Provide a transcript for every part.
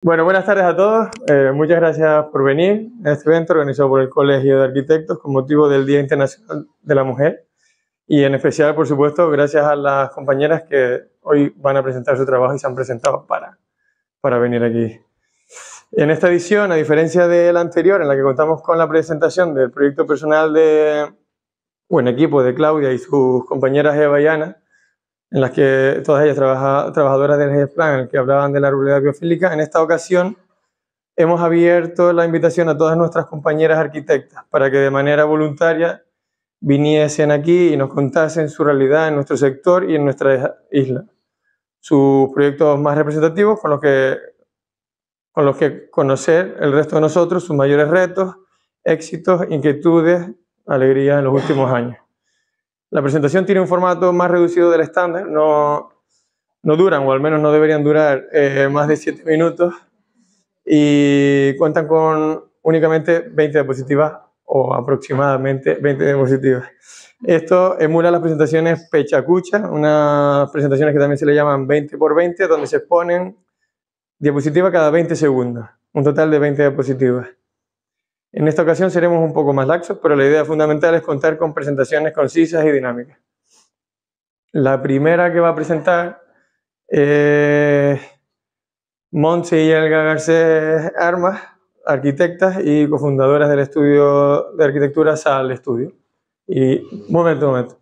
Bueno, buenas tardes a todos. Muchas gracias por venir a este evento organizado por el Colegio de Arquitectos con motivo del Día Internacional de la Mujer. Y en especial, por supuesto, gracias a las compañeras que hoy van a presentar su trabajo y se han presentado para venir aquí. En esta edición, a diferencia de la anterior, en la que contamos con la presentación del proyecto personal equipo de Claudia y sus compañeras Eva y Ana, en las que todas ellas trabajadoras del GESPLAN, en el que hablaban de la ruralidad biofílica, en esta ocasión hemos abierto la invitación a todas nuestras compañeras arquitectas para que de manera voluntaria viniesen aquí y nos contasen su realidad en nuestro sector y en nuestra isla. Sus proyectos más representativos con los que conocer el resto de nosotros, sus mayores retos, éxitos, inquietudes, alegrías en los últimos años. La presentación tiene un formato más reducido del estándar, no duran, o al menos no deberían durar, más de 7 minutos y cuentan con únicamente 20 diapositivas o aproximadamente 20 diapositivas. Esto emula las presentaciones Pechacucha, unas presentaciones que también se le llaman 20 por 20, donde se exponen diapositivas cada 20 segundos, un total de 20 diapositivas. En esta ocasión seremos un poco más laxos, pero la idea fundamental es contar con presentaciones concisas y dinámicas. La primera que va a presentar es Montse y Elga Garcés Armas, arquitectas y cofundadoras del estudio de arquitectura SAL Estudio. Y, un momento.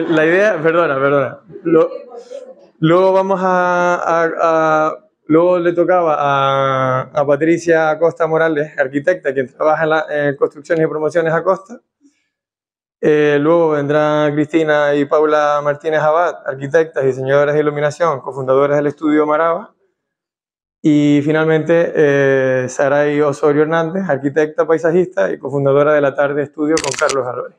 La idea, perdona. Luego vamos luego le tocaba a Patricia Acosta Morales, arquitecta, quien trabaja en construcciones y promociones Acosta. Luego vendrán Cristina y Paula Martínez Abad, arquitectas y diseñadoras de iluminación, cofundadoras del estudio Marava. Y finalmente Saray Osorio Hernández, arquitecta paisajista y cofundadora de La Tarde Estudio con Carlos Álvarez.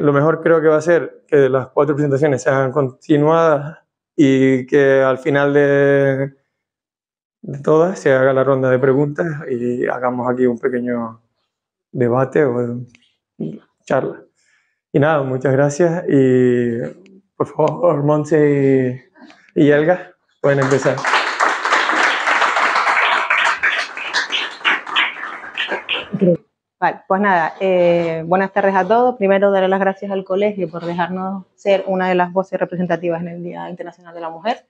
Lo mejor creo que va a ser que las 4 presentaciones sean continuadas y que al final de todas se haga la ronda de preguntas y hagamos aquí un pequeño debate o charla. Y nada, muchas gracias y por favor, Montse y Elga pueden empezar. Vale, pues nada, buenas tardes a todos. Primero, darle las gracias al colegio por dejarnos ser una de las voces representativas en el Día Internacional de la Mujer.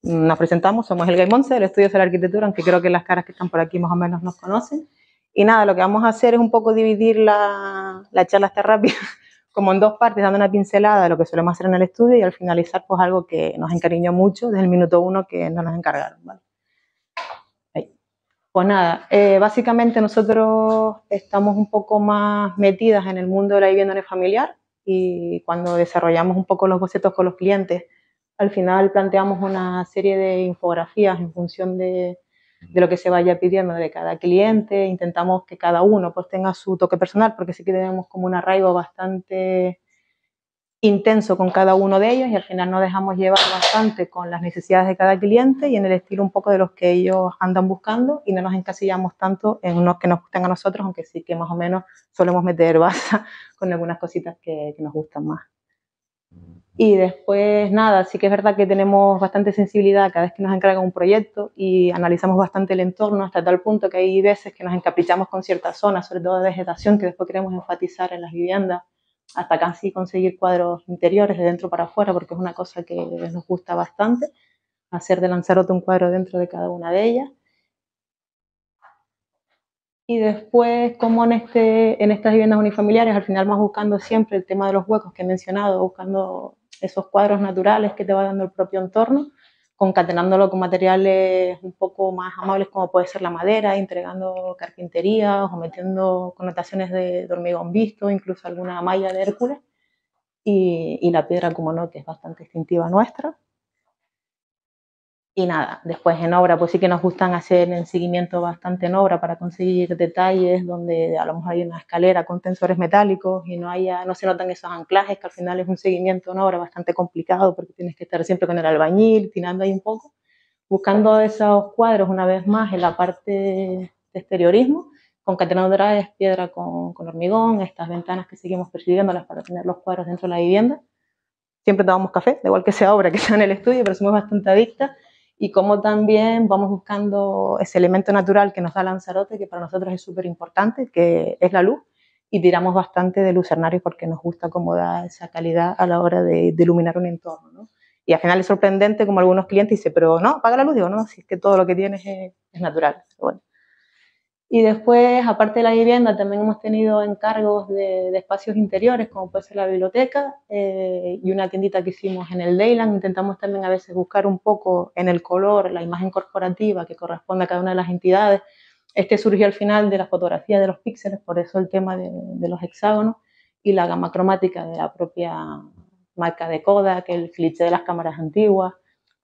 Nos presentamos, somos Elga y Montse, del Estudio de la Arquitectura, aunque creo que las caras que están por aquí más o menos nos conocen. Y nada, lo que vamos a hacer es un poco dividir la charla esta rápida como en 2 partes, dando una pincelada de lo que solemos hacer en el estudio y al finalizar pues algo que nos encariñó mucho desde el minuto 1 que no nos encargaron, ¿vale? Pues nada, básicamente nosotros estamos un poco más metidas en el mundo de la vivienda unifamiliar y cuando desarrollamos un poco los bocetos con los clientes, al final planteamos una serie de infografías en función de lo que se vaya pidiendo de cada cliente. Intentamos que cada uno pues tenga su toque personal porque sí que tenemos como un arraigo bastante intenso con cada uno de ellos y al final nos dejamos llevar bastante con las necesidades de cada cliente y en el estilo un poco de los que ellos andan buscando y no nos encasillamos tanto en unos que nos gusten a nosotros, aunque sí que más o menos solemos meter baza con algunas cositas que nos gustan más. Y después, nada, sí que es verdad que tenemos bastante sensibilidad cada vez que nos encargan un proyecto y analizamos bastante el entorno hasta tal punto que hay veces que nos encaprichamos con ciertas zonas, sobre todo de vegetación, que después queremos enfatizar en las viviendas, hasta casi conseguir cuadros interiores de dentro para afuera, porque es una cosa que nos gusta bastante, hacer de Lanzarote un cuadro dentro de cada una de ellas. Y después, como en estas viviendas unifamiliares, al final vas buscando siempre el tema de los huecos que he mencionado, buscando esos cuadros naturales que te va dando el propio entorno, concatenándolo con materiales un poco más amables como puede ser la madera, entregando carpinterías o metiendo connotaciones de hormigón visto, incluso alguna malla de Hércules, y la piedra, como no, que es bastante distintiva nuestra. Y nada, después en obra pues sí que nos gustan hacer el seguimiento bastante en obra para conseguir detalles donde a lo mejor hay una escalera con tensores metálicos y no se notan esos anclajes, que al final es un seguimiento en obra bastante complicado porque tienes que estar siempre con el albañil, tirando ahí un poco, buscando esos cuadros una vez más en la parte de exteriorismo, concatenando otra vez piedra con hormigón, estas ventanas que seguimos persiguiéndolas para tener los cuadros dentro de la vivienda. Siempre tomamos café, da igual que sea obra, que sea en el estudio, pero somos bastante adictas. y cómo también vamos buscando ese elemento natural que nos da Lanzarote, que para nosotros es súper importante, que es la luz, y tiramos bastante de lucernario porque nos gusta cómo da esa calidad a la hora de iluminar un entorno, ¿no? Y al final es sorprendente como algunos clientes dicen, pero no, apaga la luz, digo, no, si es que todo lo que tienes es natural. Bueno. Y después, aparte de la vivienda, también hemos tenido encargos de espacios interiores, como puede ser la biblioteca y una tiendita que hicimos en el Dayland. Intentamos también a veces buscar un poco en el color, la imagen corporativa que corresponde a cada una de las entidades. Este surgió al final de la fotografía de los píxeles, por eso el tema de los hexágonos y la gama cromática de la propia marca de Kodak, el cliché de las cámaras antiguas.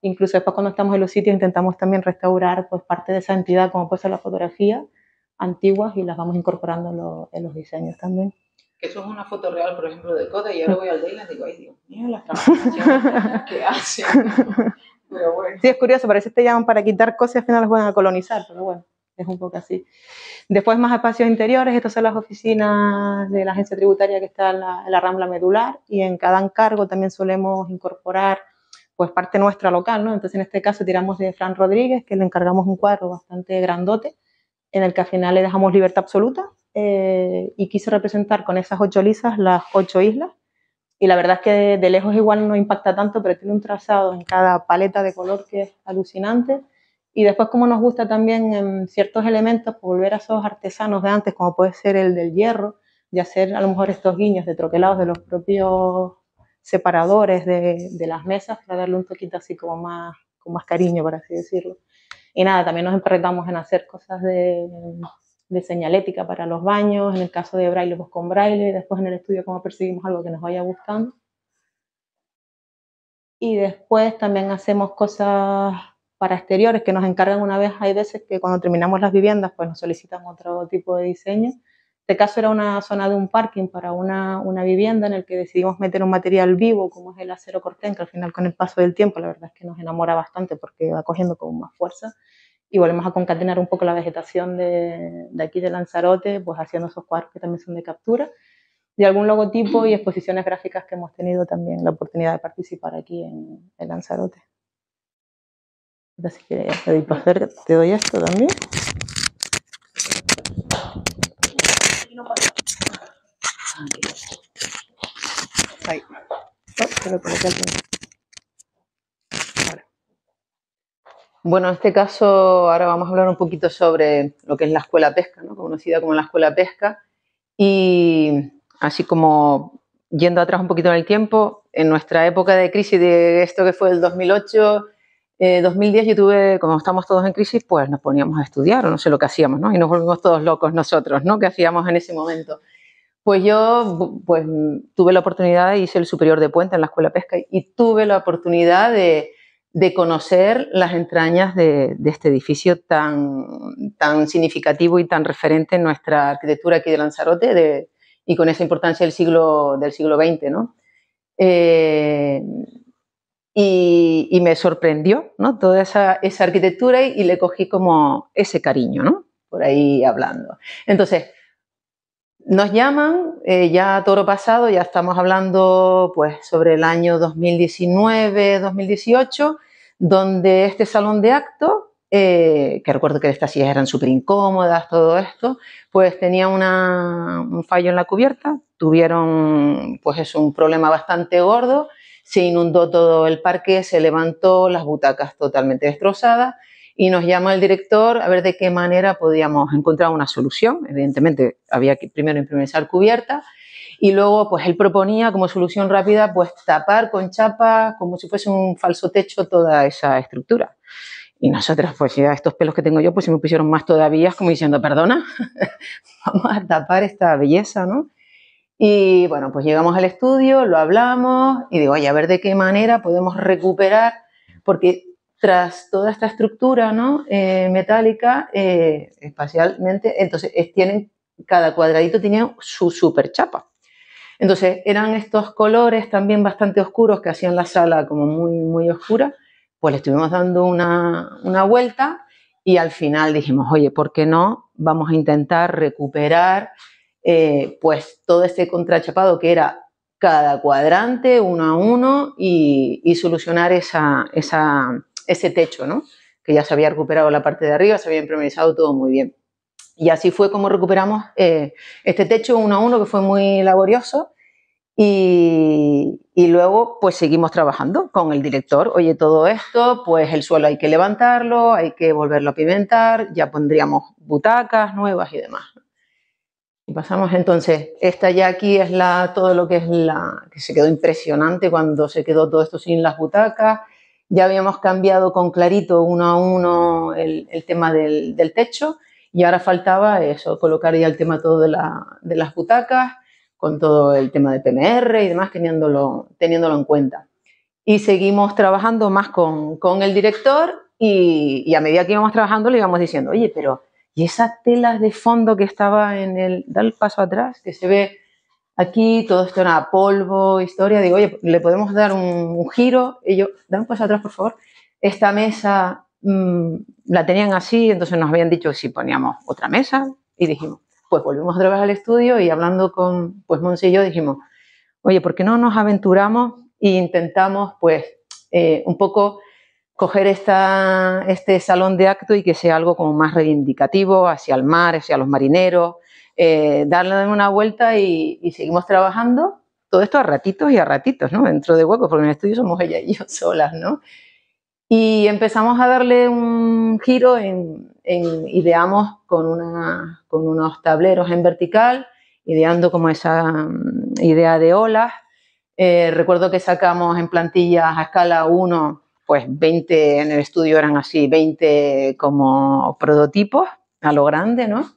Incluso después cuando estamos en los sitios intentamos también restaurar pues, parte de esa entidad, como puede ser la fotografía, antiguas y las vamos incorporando en los diseños también. Eso es una foto real, por ejemplo, de Kodak, y ahora voy al Dayland y digo, ay Dios mío, las transformaciones que hacen. Pero bueno. Sí, es curioso, parece que te llaman para quitar cosas y al final las van a colonizar, pero bueno, es un poco así. Después más espacios interiores, estas son las oficinas de la agencia tributaria que está en la Rambla Medular, y en cada encargo también solemos incorporar pues parte nuestra local, ¿no? Entonces en este caso tiramos de Fran Rodríguez, que le encargamos un cuadro bastante grandote, en el que al final le dejamos libertad absoluta y quise representar con esas 8 lisas las 8 islas, y la verdad es que de lejos igual no impacta tanto, pero tiene un trazado en cada paleta de color que es alucinante. Y después como nos gusta también en ciertos elementos volver a esos artesanos de antes, como puede ser el del hierro, y hacer a lo mejor estos guiños de troquelados de los propios separadores de las mesas para darle un toquito así como más, con más cariño, por así decirlo. Y nada, también nos emperretamos en hacer cosas de señalética para los baños, en el caso de braille pues con braille, y después en el estudio como perseguimos algo que nos vaya gustando. Y después también hacemos cosas para exteriores que nos encargan una vez. Hay veces que cuando terminamos las viviendas pues nos solicitan otro tipo de diseño. Este caso era una zona de un parking para una vivienda en el que decidimos meter un material vivo como es el acero corten, que al final con el paso del tiempo la verdad es que nos enamora bastante porque va cogiendo como más fuerza, y volvemos a concatenar un poco la vegetación de aquí de Lanzarote, pues haciendo esos cuadros que también son de captura, de algún logotipo y exposiciones gráficas que hemos tenido también la oportunidad de participar aquí en Lanzarote. Entonces, si quieres, te doy esto también. Ahí. Oh, te lo coloqué al final. Bueno, en este caso ahora vamos a hablar un poquito sobre lo que es la escuela pesca, ¿no? Conocida como la escuela pesca, y así como yendo atrás un poquito en el tiempo, en nuestra época de crisis de esto que fue el 2008, 2010, yo tuve, como estamos todos en crisis, pues nos poníamos a estudiar o no sé lo que hacíamos, ¿no? Y nos volvimos todos locos nosotros, ¿no? ¿Qué hacíamos en ese momento? Pues yo pues, tuve la oportunidad, hice el superior de Puente en la escuela pesca y tuve la oportunidad de conocer las entrañas de este edificio tan significativo y tan referente en nuestra arquitectura aquí de Lanzarote y con esa importancia del siglo XX, ¿no? Y me sorprendió, ¿no? Toda esa arquitectura y le cogí como ese cariño, ¿no? Por ahí hablando. Entonces, nos llaman, ya toro pasado, ya estamos hablando pues sobre el año 2019-2018, donde este salón de actos, que recuerdo que estas sillas eran súper incómodas, todo esto, pues tenía un fallo en la cubierta, tuvieron pues es un problema bastante gordo, se inundó todo el parque, se levantó, las butacas totalmente destrozadas, y nos llama el director a ver de qué manera podíamos encontrar una solución. Evidentemente había que primero improvisar cubierta y luego pues él proponía como solución rápida pues tapar con chapa como si fuese un falso techo toda esa estructura. Y nosotros pues ya estos pelos que tengo yo pues se me pusieron más todavía como diciendo perdona, vamos a tapar esta belleza, ¿no? Y bueno, pues llegamos al estudio, lo hablamos y digo, oye, a ver de qué manera podemos recuperar, porque tras toda esta estructura, ¿no? Metálica, espacialmente, entonces cada cuadradito tenía su super chapa. Entonces eran estos colores también bastante oscuros que hacían la sala como muy, muy oscura. Pues le estuvimos dando una vuelta y al final dijimos, oye, ¿por qué no? Vamos a intentar recuperar pues todo este contrachapado que era cada cuadrante, uno a uno, y solucionar esa ese techo, ¿no? Que ya se había recuperado la parte de arriba, se había impermeabilizado todo muy bien. Y así fue como recuperamos este techo uno a uno, que fue muy laborioso. Y luego pues seguimos trabajando con el director. Oye, todo esto, pues el suelo hay que levantarlo, hay que volverlo a pimentar, ya pondríamos butacas nuevas y demás. Y pasamos entonces, esta ya aquí es todo lo que es que se quedó impresionante cuando se quedó todo esto sin las butacas. Ya habíamos cambiado con clarito uno a uno el tema del techo y ahora faltaba eso, colocar ya el tema todo de las butacas, con todo el tema de PMR y demás, teniéndolo en cuenta. Y seguimos trabajando más con el director y a medida que íbamos trabajando le íbamos diciendo, oye, pero ¿y esas telas de fondo que estaba da el paso atrás, que se ve aquí, todo esto era polvo, historia? Digo, oye, ¿le podemos dar un giro? Y yo, da un paso atrás, por favor. Esta mesa la tenían así, entonces nos habían dicho que si poníamos otra mesa y dijimos, pues volvimos otra vez al estudio y hablando con Monse y yo dijimos, oye, ¿por qué no nos aventuramos e intentamos pues un poco coger este salón de acto y que sea algo como más reivindicativo hacia el mar, hacia los marineros, darle una vuelta y seguimos trabajando, todo esto a ratitos y a ratitos, ¿no? Dentro de huecos, porque en el estudio somos ella y yo solas, ¿no? Y empezamos a darle un giro ideamos con unos tableros en vertical, ideando como esa idea de olas. Recuerdo que sacamos en plantillas a escala 1, pues 20 en el estudio eran así, 20 como prototipos a lo grande, ¿no?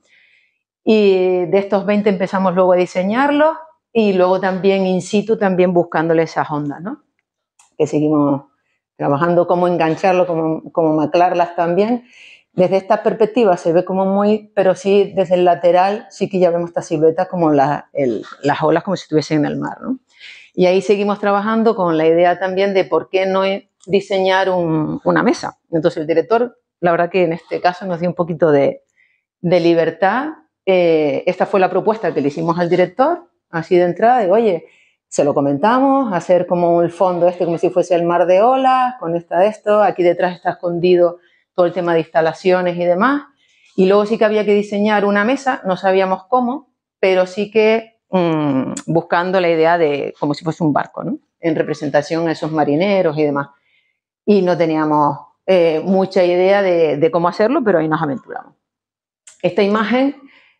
Y de estos 20 empezamos luego a diseñarlos y luego también in situ, también buscándole esas ondas, ¿no? Que seguimos trabajando cómo engancharlo, cómo maclarlas también. Desde esta perspectiva se ve como muy, pero sí desde el lateral sí que ya vemos esta silueta como las olas como si estuviesen en el mar, ¿no? Y ahí seguimos trabajando con la idea también de por qué no diseñar una mesa. Entonces el director, la verdad que en este caso nos dio un poquito de libertad. Esta fue la propuesta que le hicimos al director, así de entrada, de oye, se lo comentamos, hacer como el fondo como si fuese el mar de olas, con esto, aquí detrás está escondido todo el tema de instalaciones y demás. Y luego sí que había que diseñar una mesa, no sabíamos cómo, pero sí que buscando la idea de como si fuese un barco, ¿no? En representación a esos marineros y demás. Y no teníamos mucha idea de cómo hacerlo, pero ahí nos aventuramos. Esta imagen,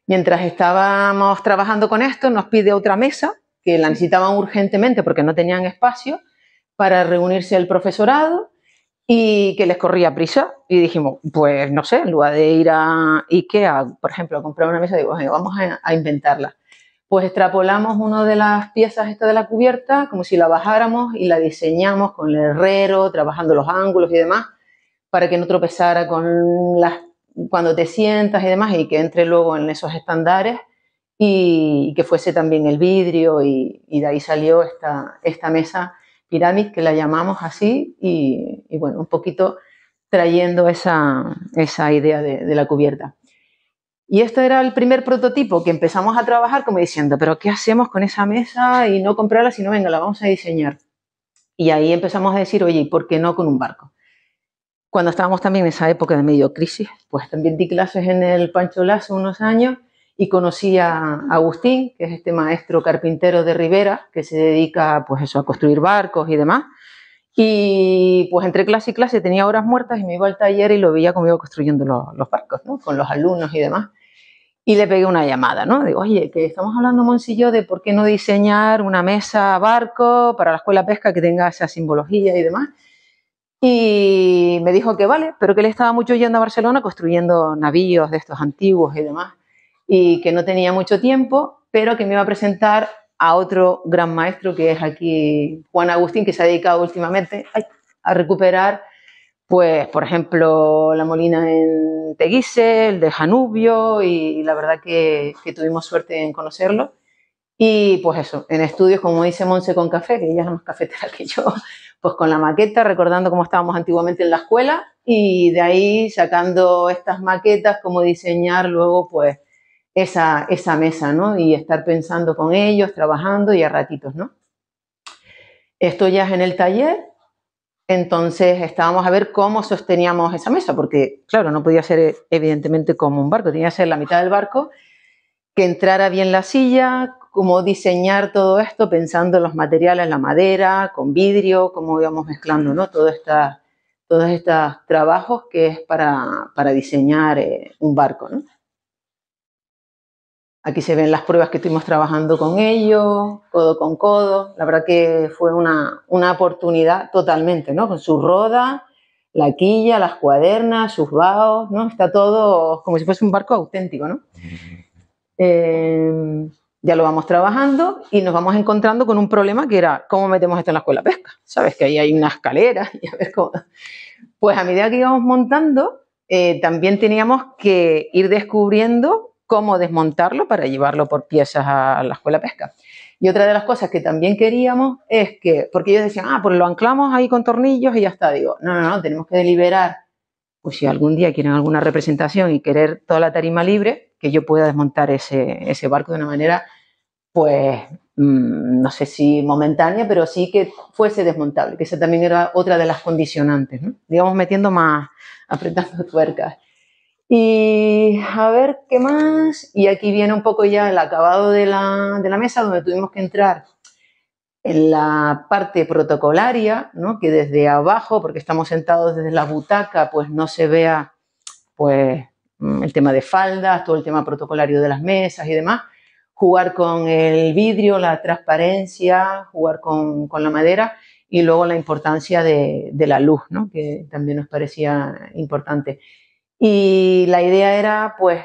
mientras estábamos trabajando con esto, nos pide otra mesa, que la necesitaban urgentemente porque no tenían espacio para reunirse el profesorado y que les corría prisa. Y dijimos, pues no sé, en lugar de ir a Ikea, por ejemplo, a comprar una mesa, digo, vamos a inventarla. Pues extrapolamos una de las piezas esta de la cubierta, como si la bajáramos y la diseñamos con el herrero, trabajando los ángulos y demás, para que no tropezara cuando te sientas y demás, y que entre luego en esos estándares y que fuese también el vidrio, y de ahí salió esta mesa pirámide, que la llamamos así, y bueno, un poquito trayendo esa idea de la cubierta. Y esto era el primer prototipo que empezamos a trabajar como diciendo, pero ¿qué hacemos con esa mesa? Y no comprarla, sino venga, la vamos a diseñar. Y ahí empezamos a decir, oye, ¿y por qué no con un barco? Cuando estábamos también en esa época de medio crisis, pues también di clases en el Pancho Lasso unos años y conocí a Agustín, que es este maestro carpintero de Ribera, que se dedica pues eso, a construir barcos y demás. Y pues entre clase y clase tenía horas muertas y me iba al taller y lo veía como iba construyendo los barcos, ¿no? Con los alumnos y demás. Y le pegué una llamada, ¿no? Digo, oye, que estamos hablando, Monse y yo, de por qué no diseñar una mesa barco para la escuela pesca que tenga esa simbología y demás. Y me dijo que vale, pero que él estaba mucho yendo a Barcelona construyendo navíos de estos antiguos y demás, y que no tenía mucho tiempo, pero que me iba a presentar a otro gran maestro que es aquí Juan Agustín, que se ha dedicado últimamente a recuperar, pues, por ejemplo, la Molina en Teguise, el de Janubio, y la verdad que tuvimos suerte en conocerlo. Y pues eso, en estudios, como dice Monse con café, que ella es más cafetera que yo, pues con la maqueta, recordando cómo estábamos antiguamente en la escuela, y de ahí sacando estas maquetas, cómo diseñar luego pues esa mesa, ¿no? Y estar pensando con ellos, trabajando y a ratitos, ¿no? Esto ya es en el taller, Entonces estábamos a ver cómo sosteníamos esa mesa, porque claro, no podía ser evidentemente como un barco, tenía que ser la mitad del barco, que entrara bien la silla, cómo diseñar todo esto pensando en los materiales, la madera, con vidrio, cómo íbamos mezclando, ¿no? Todos estos trabajos que es para diseñar un barco, ¿no? Aquí se ven las pruebas que estuvimos trabajando con ellos, codo con codo. La verdad que fue una oportunidad totalmente, ¿no? Con su roda, la quilla, las cuadernas, sus baos, ¿no? Está todo como si fuese un barco auténtico, ¿no? Ya lo vamos trabajando y nos vamos encontrando con un problema que era ¿cómo metemos esto en la escuela de pesca? Sabes que ahí hay una escalera y a ver cómo... Pues a medida que íbamos montando, también teníamos que ir descubriendo cómo desmontarlo para llevarlo por piezas a la escuela de pesca. Y otra de las cosas que también queríamos es que, porque ellos decían, pues lo anclamos ahí con tornillos y ya está. Digo, no, tenemos que deliberar, pues si algún día quieren alguna representación y querer toda la tarima libre, que yo pueda desmontar ese barco de una manera, pues, no sé si momentánea, pero sí que fuese desmontable, que esa también era otra de las condicionantes, ¿no? Digamos, metiendo más, apretando tuercas. Y a ver, ¿qué más? Y aquí viene un poco ya el acabado de la mesa, donde tuvimos que entrar en la parte protocolaria, ¿no? Que desde abajo, porque estamos sentados desde la butaca, pues no se vea pues, el tema de faldas, todo el tema protocolario de las mesas y demás. Jugar con el vidrio, la transparencia, jugar con la madera y luego la importancia de la luz, ¿no? Que también nos parecía importante. Y la idea era, pues,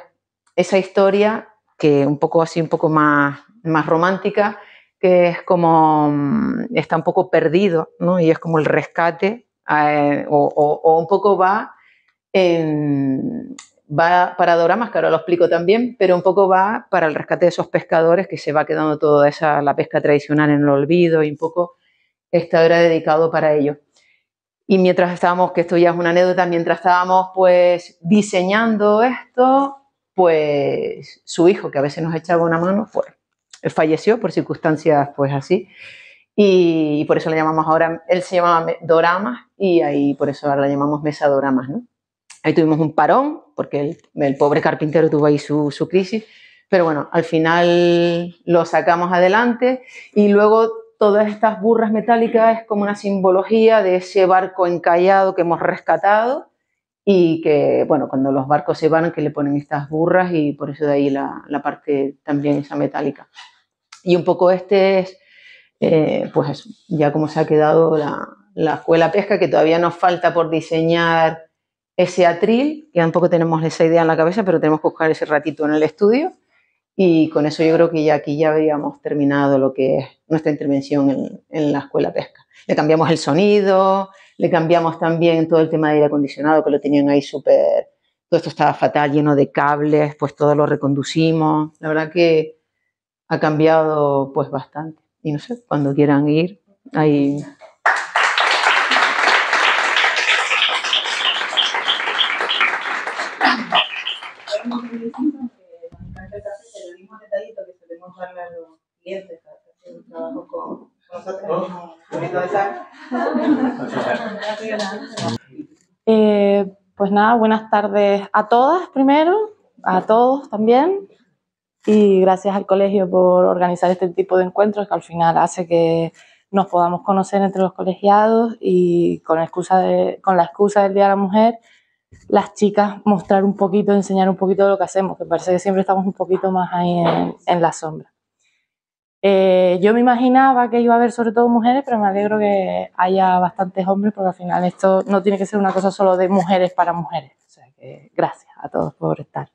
esa historia que un poco así, un poco más romántica, que es como, está un poco perdido, ¿no? Y es como el rescate, o un poco va para Doramas, que ahora lo explico también, pero un poco va para el rescate de esos pescadores que se va quedando toda la pesca tradicional en el olvido y un poco esta era dedicado para ello. Y mientras estábamos, que esto ya es una anécdota, mientras estábamos pues diseñando esto, pues su hijo, que a veces nos echaba una mano, pues falleció por circunstancias pues así. Y por eso le llamamos ahora, él se llamaba Doramas y ahí por eso ahora le llamamos Mesa Doramas, ¿no? Ahí tuvimos un parón, porque el pobre carpintero tuvo ahí su crisis, pero bueno, al final lo sacamos adelante y luego todas estas burras metálicas es como una simbología de ese barco encallado que hemos rescatado y que, bueno, cuando los barcos se van, que le ponen estas burras y por eso de ahí la parte también esa metálica. Y un poco este es, pues eso, ya como se ha quedado la escuela pesca, que todavía nos falta por diseñar ese atril, que un poco tenemos esa idea en la cabeza, pero tenemos que buscar ese ratito en el estudio. Y con eso yo creo que ya aquí ya habíamos terminado lo que es nuestra intervención en la escuela pesca. Le cambiamos el sonido, le cambiamos también todo el tema de aire acondicionado, que lo tenían ahí súper... Todo esto estaba fatal, lleno de cables, pues todo lo reconducimos. La verdad que ha cambiado pues bastante. Y no sé, cuando quieran ir, ahí... Darle a los clientes para hacer un trabajo con nosotros. Un poquito de sal. Pues nada, buenas tardes a todas primero, a todos también, y gracias al colegio por organizar este tipo de encuentros que al final hace que nos podamos conocer entre los colegiados y con la excusa del Día de la Mujer, las chicas mostrar un poquito, enseñar un poquito de lo que hacemos, que parece que siempre estamos un poquito más ahí en la sombra. Yo me imaginaba que iba a haber sobre todo mujeres, pero me alegro que haya bastantes hombres, porque al final esto no tiene que ser una cosa solo de mujeres para mujeres. O sea que gracias a todos por estar.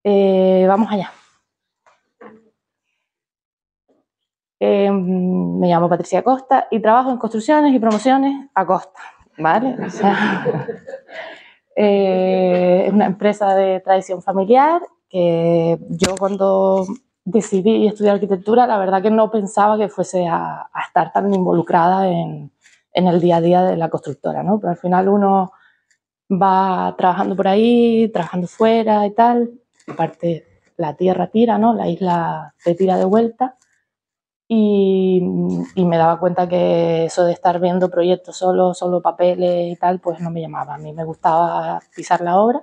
Vamos allá. Me llamo Patricia Costa y trabajo en construcciones y promociones Acosta, ¿vale? O sea, es una empresa de tradición familiar que yo cuando decidí estudiar arquitectura, la verdad que no pensaba que fuese a estar tan involucrada en el día a día de la constructora, ¿no? Pero al final uno va trabajando por ahí, trabajando fuera y tal, aparte la tierra tira, ¿no? La isla te tira de vuelta y me daba cuenta que eso de estar viendo proyectos solo papeles y tal, pues no me llamaba. A mí me gustaba pisar la obra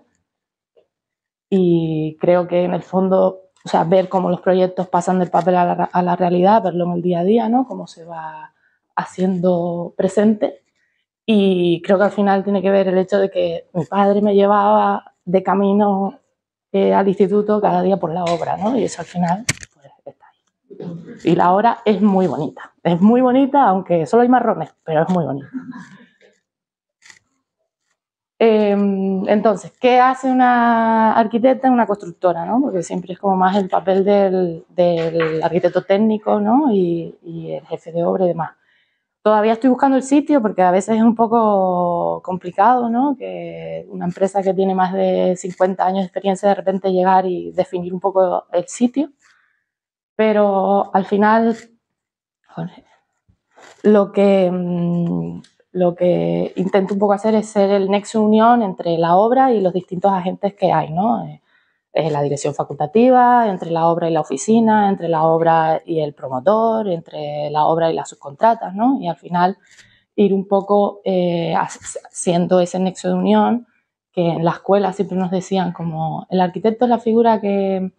y creo que en el fondo, o sea, ver cómo los proyectos pasan del papel a la realidad, verlo en el día a día, ¿no? Cómo se va haciendo presente. Y creo que al final tiene que ver el hecho de que mi padre me llevaba de camino al instituto cada día por la obra, ¿no? Y eso al final pues, está ahí. Y la obra es muy bonita, aunque solo hay marrones, pero es muy bonita. Entonces, ¿qué hace una arquitecta en una constructora, ¿no? Porque siempre es como más el papel del arquitecto técnico, ¿no? Y el jefe de obra y demás. Todavía estoy buscando el sitio porque a veces es un poco complicado, ¿no? Que una empresa que tiene más de 50 años de experiencia de repente llegar y definir un poco el sitio. Pero al final, joder, lo que intento un poco hacer es ser el nexo de unión entre la obra y los distintos agentes que hay, ¿no? La dirección facultativa, entre la obra y la oficina, entre la obra y el promotor, entre la obra y las subcontratas, ¿no? Y al final ir un poco siendo ese nexo de unión que en la escuela siempre nos decían como el arquitecto es la figura que,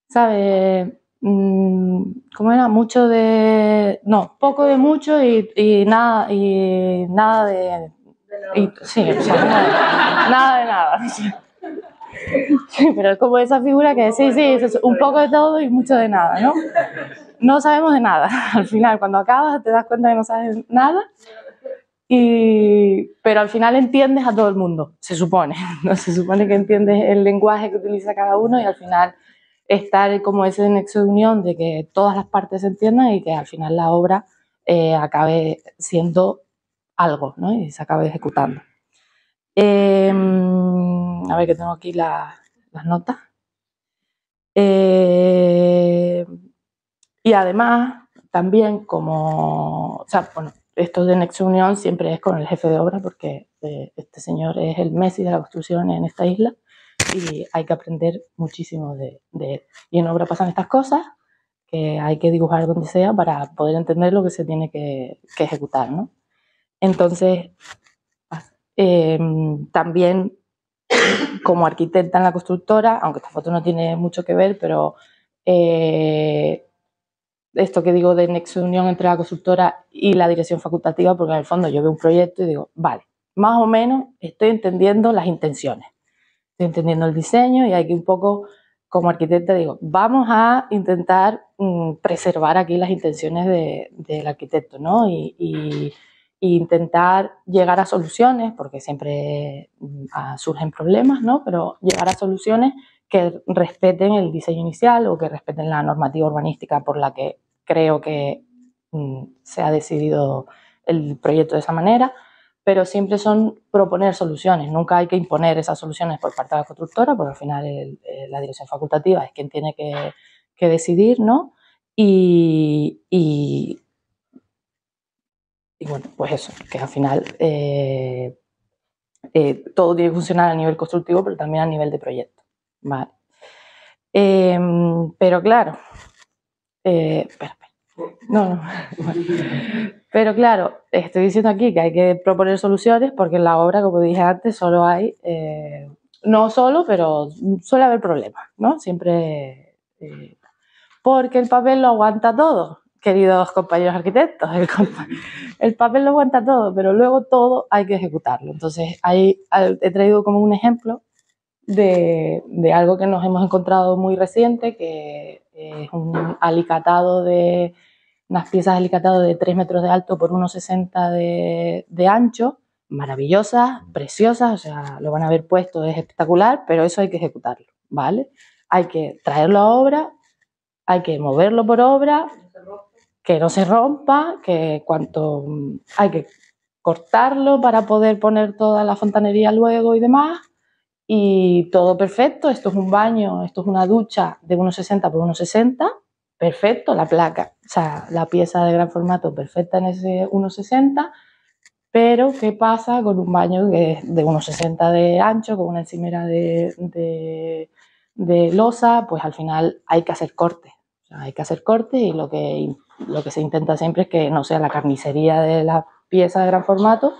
¿sabe? ¿Cómo era? Mucho de... No, poco de mucho y nada de... sí, o sea, nada de nada. Sí, pero es como esa figura que sí, es un poco de todo y mucho de nada, ¿no? No sabemos de nada. Al final, cuando acabas, te das cuenta que no sabes nada, pero al final entiendes a todo el mundo, se supone, ¿no? Se supone que entiendes el lenguaje que utiliza cada uno y al final estar como ese nexo de unión de que todas las partes se entiendan y que al final la obra acabe siendo algo, ¿no? Y se acabe ejecutando. A ver que tengo aquí las notas. Y además, también como, o sea, bueno, esto de nexo de unión siempre es con el jefe de obra porque este señor es el Messi de la construcción en esta isla y hay que aprender muchísimo de él. Y en obra pasan estas cosas que hay que dibujar donde sea para poder entender lo que se tiene que ejecutar, ¿no? Entonces, también como arquitecta en la constructora, aunque esta foto no tiene mucho que ver, pero esto que digo de nexo de unión entre la constructora y la dirección facultativa, porque en el fondo yo veo un proyecto y digo, vale, más o menos estoy entendiendo las intenciones, estoy entendiendo el diseño y hay que un poco, como arquitecta digo, vamos a intentar preservar aquí las intenciones del arquitecto, ¿no? Y intentar llegar a soluciones, porque siempre surgen problemas, ¿no? Pero llegar a soluciones que respeten el diseño inicial o que respeten la normativa urbanística por la que creo que se ha decidido el proyecto de esa manera, pero siempre son proponer soluciones, nunca hay que imponer esas soluciones por parte de la constructora, porque al final la dirección facultativa es quien tiene que decidir, ¿no? Y bueno, pues eso, que al final todo tiene que funcionar a nivel constructivo, pero también a nivel de proyecto, ¿vale? Pero claro, espera. No. Pero claro, estoy diciendo aquí que hay que proponer soluciones porque en la obra, como dije antes, solo hay, no solo, pero suele haber problemas, ¿no? Siempre, porque el papel lo aguanta todo, queridos compañeros arquitectos, el papel lo aguanta todo, pero luego todo hay que ejecutarlo. Entonces, he traído como un ejemplo de algo que nos hemos encontrado muy reciente, que es un alicatado unas piezas de alicatado de 3 metros de alto por 1,60 de ancho, maravillosas, preciosas, o sea, lo van a ver puesto, es espectacular, pero eso hay que ejecutarlo, ¿vale? Hay que traerlo a obra, hay que moverlo por obra, que no se rompa, hay que cortarlo para poder poner toda la fontanería luego y demás, y todo perfecto. Esto es un baño, esto es una ducha de 1,60 por 1,60, perfecto, la placa, o sea, la pieza de gran formato perfecta en ese 1,60, pero ¿qué pasa con un baño que es de 1,60 de ancho, con una encimera de losa? Pues al final hay que hacer cortes, o sea, hay que hacer cortes y lo que se intenta siempre es que no sea la carnicería de la pieza de gran formato,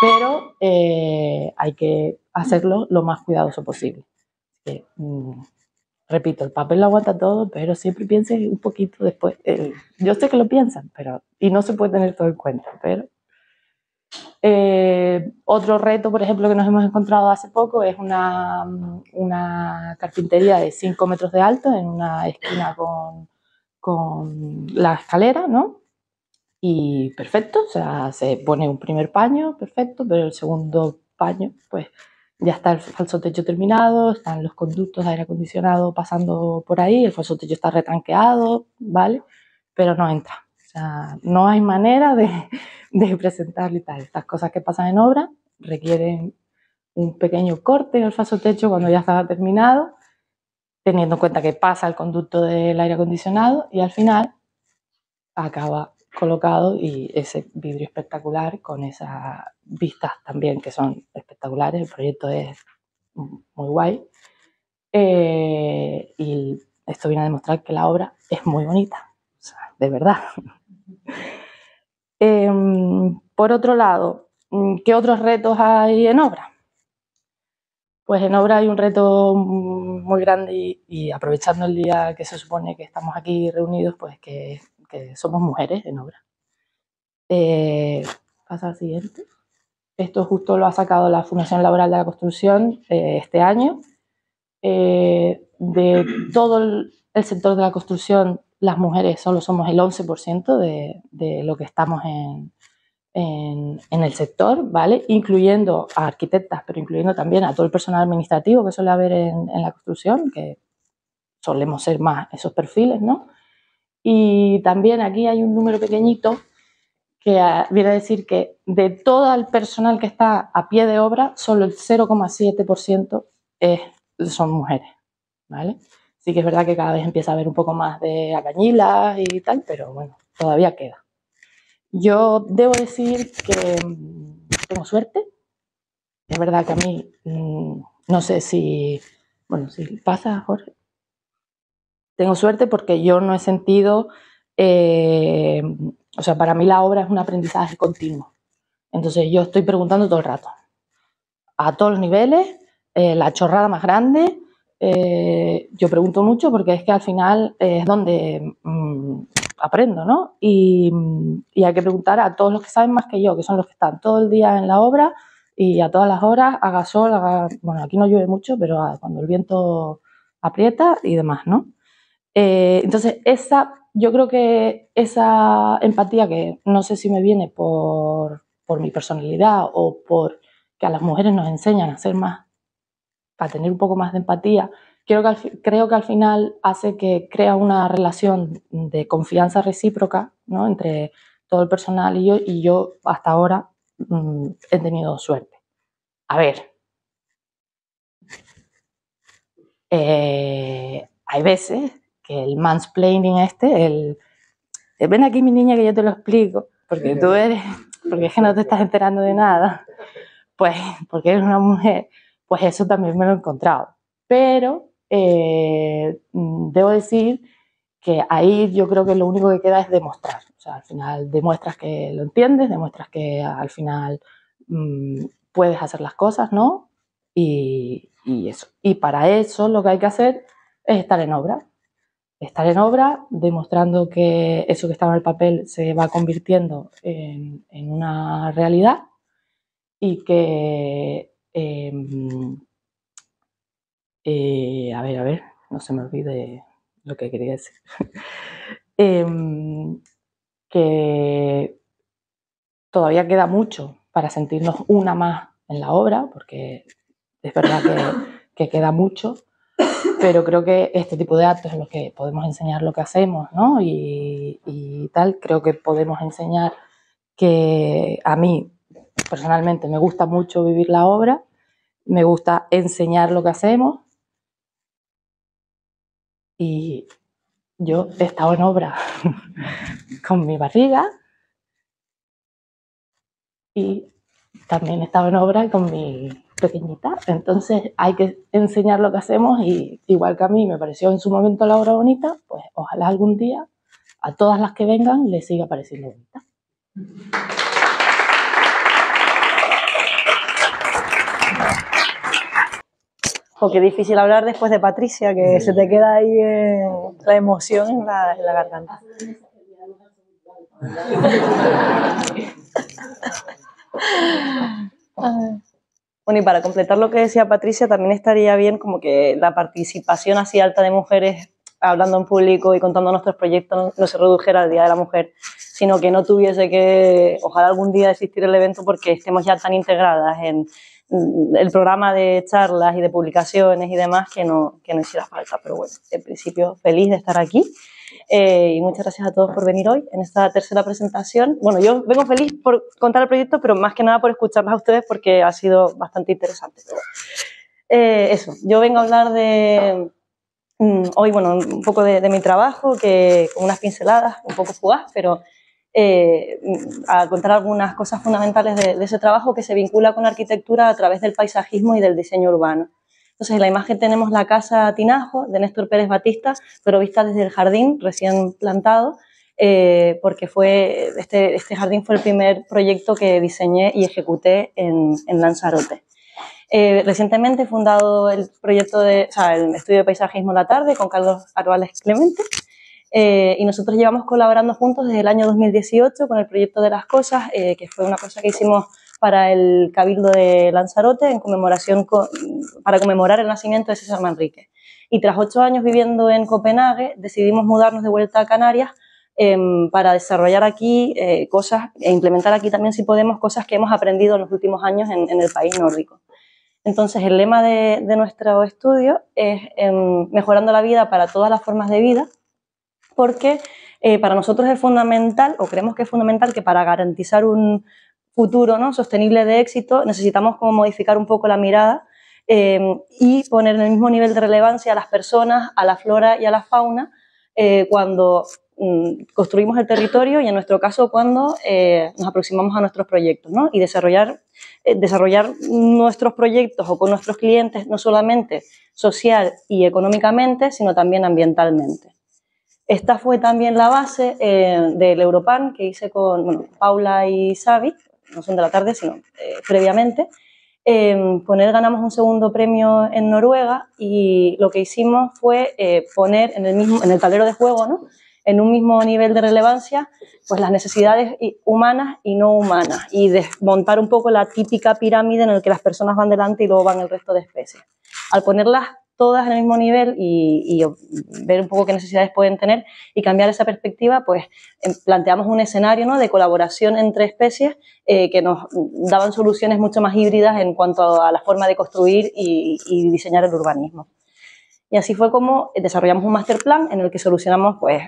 pero hay que hacerlo lo más cuidadoso posible. Repito, el papel lo aguanta todo, pero siempre piensen un poquito después. Yo sé que lo piensan, y no se puede tener todo en cuenta, pero... otro reto, por ejemplo, que nos hemos encontrado hace poco es una carpintería de 5 metros de alto en una esquina con la escalera, ¿no? Y perfecto, o sea, se pone un primer paño, perfecto, pero el segundo paño, pues ya está el falso techo terminado, están los conductos de aire acondicionado pasando por ahí, el falso techo está retranqueado, ¿vale? Pero no entra. O sea, no hay manera de presentarlo y tal. Estas cosas que pasan en obra requieren un pequeño corte en el falso techo cuando ya estaba terminado, teniendo en cuenta que pasa el conducto del aire acondicionado y al final acaba colocado y ese vidrio espectacular con esas vistas también que son espectaculares. El proyecto es muy guay y esto viene a demostrar que la obra es muy bonita, o sea, de verdad. Por otro lado, ¿qué otros retos hay en obra? Pues en obra hay un reto muy grande y aprovechando el día que se supone que estamos aquí reunidos, pues que somos mujeres en obra. Pasa al siguiente. Esto justo lo ha sacado la Fundación Laboral de la Construcción este año. De todo el sector de la construcción, las mujeres solo somos el 11% de lo que estamos en el sector, ¿vale? Incluyendo a arquitectas, pero incluyendo también a todo el personal administrativo que suele haber en la construcción, que solemos ser más esos perfiles, ¿no? Y también aquí hay un número pequeñito que viene a decir que de todo el personal que está a pie de obra, solo el 0,7% son mujeres, ¿vale? Sí que es verdad que cada vez empieza a haber un poco más de albañilas y tal, pero bueno, todavía queda. Yo debo decir que tengo suerte. Es verdad que a mí, no sé si... Bueno, si pasa, Jorge. Tengo suerte porque yo no he sentido... o sea, para mí la obra es un aprendizaje continuo. Entonces yo estoy preguntando todo el rato. A todos los niveles, la chorrada más grande. Yo pregunto mucho porque es que al final es donde aprendo, ¿no? Y hay que preguntar a todos los que saben más que yo, que son los que están todo el día en la obra y a todas las horas, haga sol, bueno, aquí no llueve mucho, pero cuando el viento aprieta y demás, ¿no? Entonces, yo creo que esa empatía, que no sé si me viene por mi personalidad o por que a las mujeres nos enseñan a ser más, para tener un poco más de empatía, creo que al final hace que crea una relación de confianza recíproca, ¿no? Entre todo el personal y yo hasta ahora he tenido suerte. A ver, hay veces que el mansplaining ven aquí mi niña que yo te lo explico, porque porque es que no te estás enterando de nada, pues porque eres una mujer, pues eso también me lo he encontrado. Pero debo decir que ahí yo creo que lo único que queda es demostrar. O sea, al final demuestras que lo entiendes, demuestras que al final puedes hacer las cosas, ¿no? Y eso. Y para eso lo que hay que hacer es estar en obra. Estar en obra demostrando que eso que estaba en el papel se va convirtiendo en una realidad y que... a ver, no se me olvide lo que quería decir. Que todavía queda mucho para sentirnos una más en la obra, porque es verdad que queda mucho, pero creo que este tipo de actos en los que podemos enseñar lo que hacemos, ¿no? y tal, creo que podemos enseñar que a mí personalmente me gusta mucho vivir la obra, me gusta enseñar lo que hacemos y yo he estado en obra con mi barriga y también he estado en obra con mi pequeñita, entonces hay que enseñar lo que hacemos y igual que a mí me pareció en su momento la obra bonita, pues ojalá algún día a todas las que vengan les siga pareciendo bonita. Oh, qué difícil hablar después de Patricia, que se te queda ahí la emoción en la garganta. Bueno, y para completar lo que decía Patricia, también estaría bien como que la participación así alta de mujeres hablando en público y contando nuestros proyectos no se redujera al Día de la Mujer, sino que no tuviese que, ojalá algún día existir el evento porque estemos ya tan integradas en el programa de charlas y de publicaciones y demás que no hiciera falta. Pero bueno, en principio feliz de estar aquí. Y muchas gracias a todos por venir hoy en esta tercera presentación. Bueno, yo vengo feliz por contar el proyecto, pero más que nada por escucharlas a ustedes porque ha sido bastante interesante. Eso, yo vengo a hablar de hoy, bueno, un poco de mi trabajo, que con unas pinceladas, un poco fugaz, pero a contar algunas cosas fundamentales de ese trabajo que se vincula con la arquitectura a través del paisajismo y del diseño urbano. Entonces, en la imagen tenemos la Casa Tinajo de Néstor Pérez Batista, pero vista desde el jardín recién plantado, porque este jardín fue el primer proyecto que diseñé y ejecuté en Lanzarote. Recientemente he fundado el el estudio de paisajismo La Tarde con Carlos Arbales Clemente, y nosotros llevamos colaborando juntos desde el año 2018 con el proyecto de las cosas, que fue una cosa que hicimos para el Cabildo de Lanzarote para conmemorar el nacimiento de César Manrique. Y tras 8 años viviendo en Copenhague, decidimos mudarnos de vuelta a Canarias para desarrollar aquí cosas e implementar aquí también, si podemos, cosas que hemos aprendido en los últimos años en el país nórdico. Entonces, el lema de nuestro estudio es mejorando la vida para todas las formas de vida, porque para nosotros es fundamental, o creemos que es fundamental, que para garantizar un futuro, ¿no?, sostenible de éxito, necesitamos como modificar un poco la mirada y poner en el mismo nivel de relevancia a las personas, a la flora y a la fauna cuando construimos el territorio y, en nuestro caso, cuando nos aproximamos a nuestros proyectos, ¿no? Y desarrollar nuestros proyectos o con nuestros clientes no solamente social y económicamente, sino también ambientalmente. Esta fue también la base del Europan que hice con Paula y Xavi, no son de La Tarde, sino previamente. Con él ganamos un segundo premio en Noruega y lo que hicimos fue poner en el tablero de juego, ¿no?, en un mismo nivel de relevancia, pues las necesidades humanas y no humanas, y desmontar un poco la típica pirámide en la que las personas van delante y luego van el resto de especies. Al ponerlas todas en el mismo nivel y ver un poco qué necesidades pueden tener y cambiar esa perspectiva, pues planteamos un escenario, ¿no?, de colaboración entre especies que nos daban soluciones mucho más híbridas en cuanto a la forma de construir y diseñar el urbanismo. Y así fue como desarrollamos un master plan en el que solucionamos pues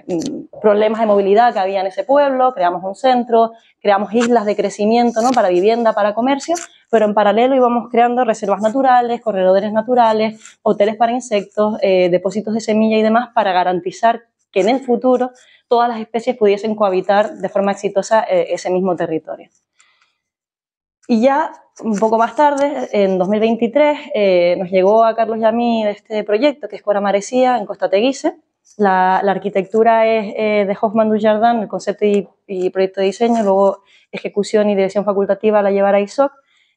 problemas de movilidad que había en ese pueblo, creamos un centro, creamos islas de crecimiento, ¿no?, para vivienda, para comercio, pero en paralelo íbamos creando reservas naturales, corredores naturales, hoteles para insectos, depósitos de semilla y demás, para garantizar que en el futuro todas las especies pudiesen cohabitar de forma exitosa ese mismo territorio. Y ya un poco más tarde, en 2023, nos llegó a Carlos y a mí este proyecto, que es Cora Maresía, en Costa Teguise. La arquitectura es de Hoffman Dujardin, el concepto y proyecto de diseño, luego ejecución y dirección facultativa la llevará ISOC.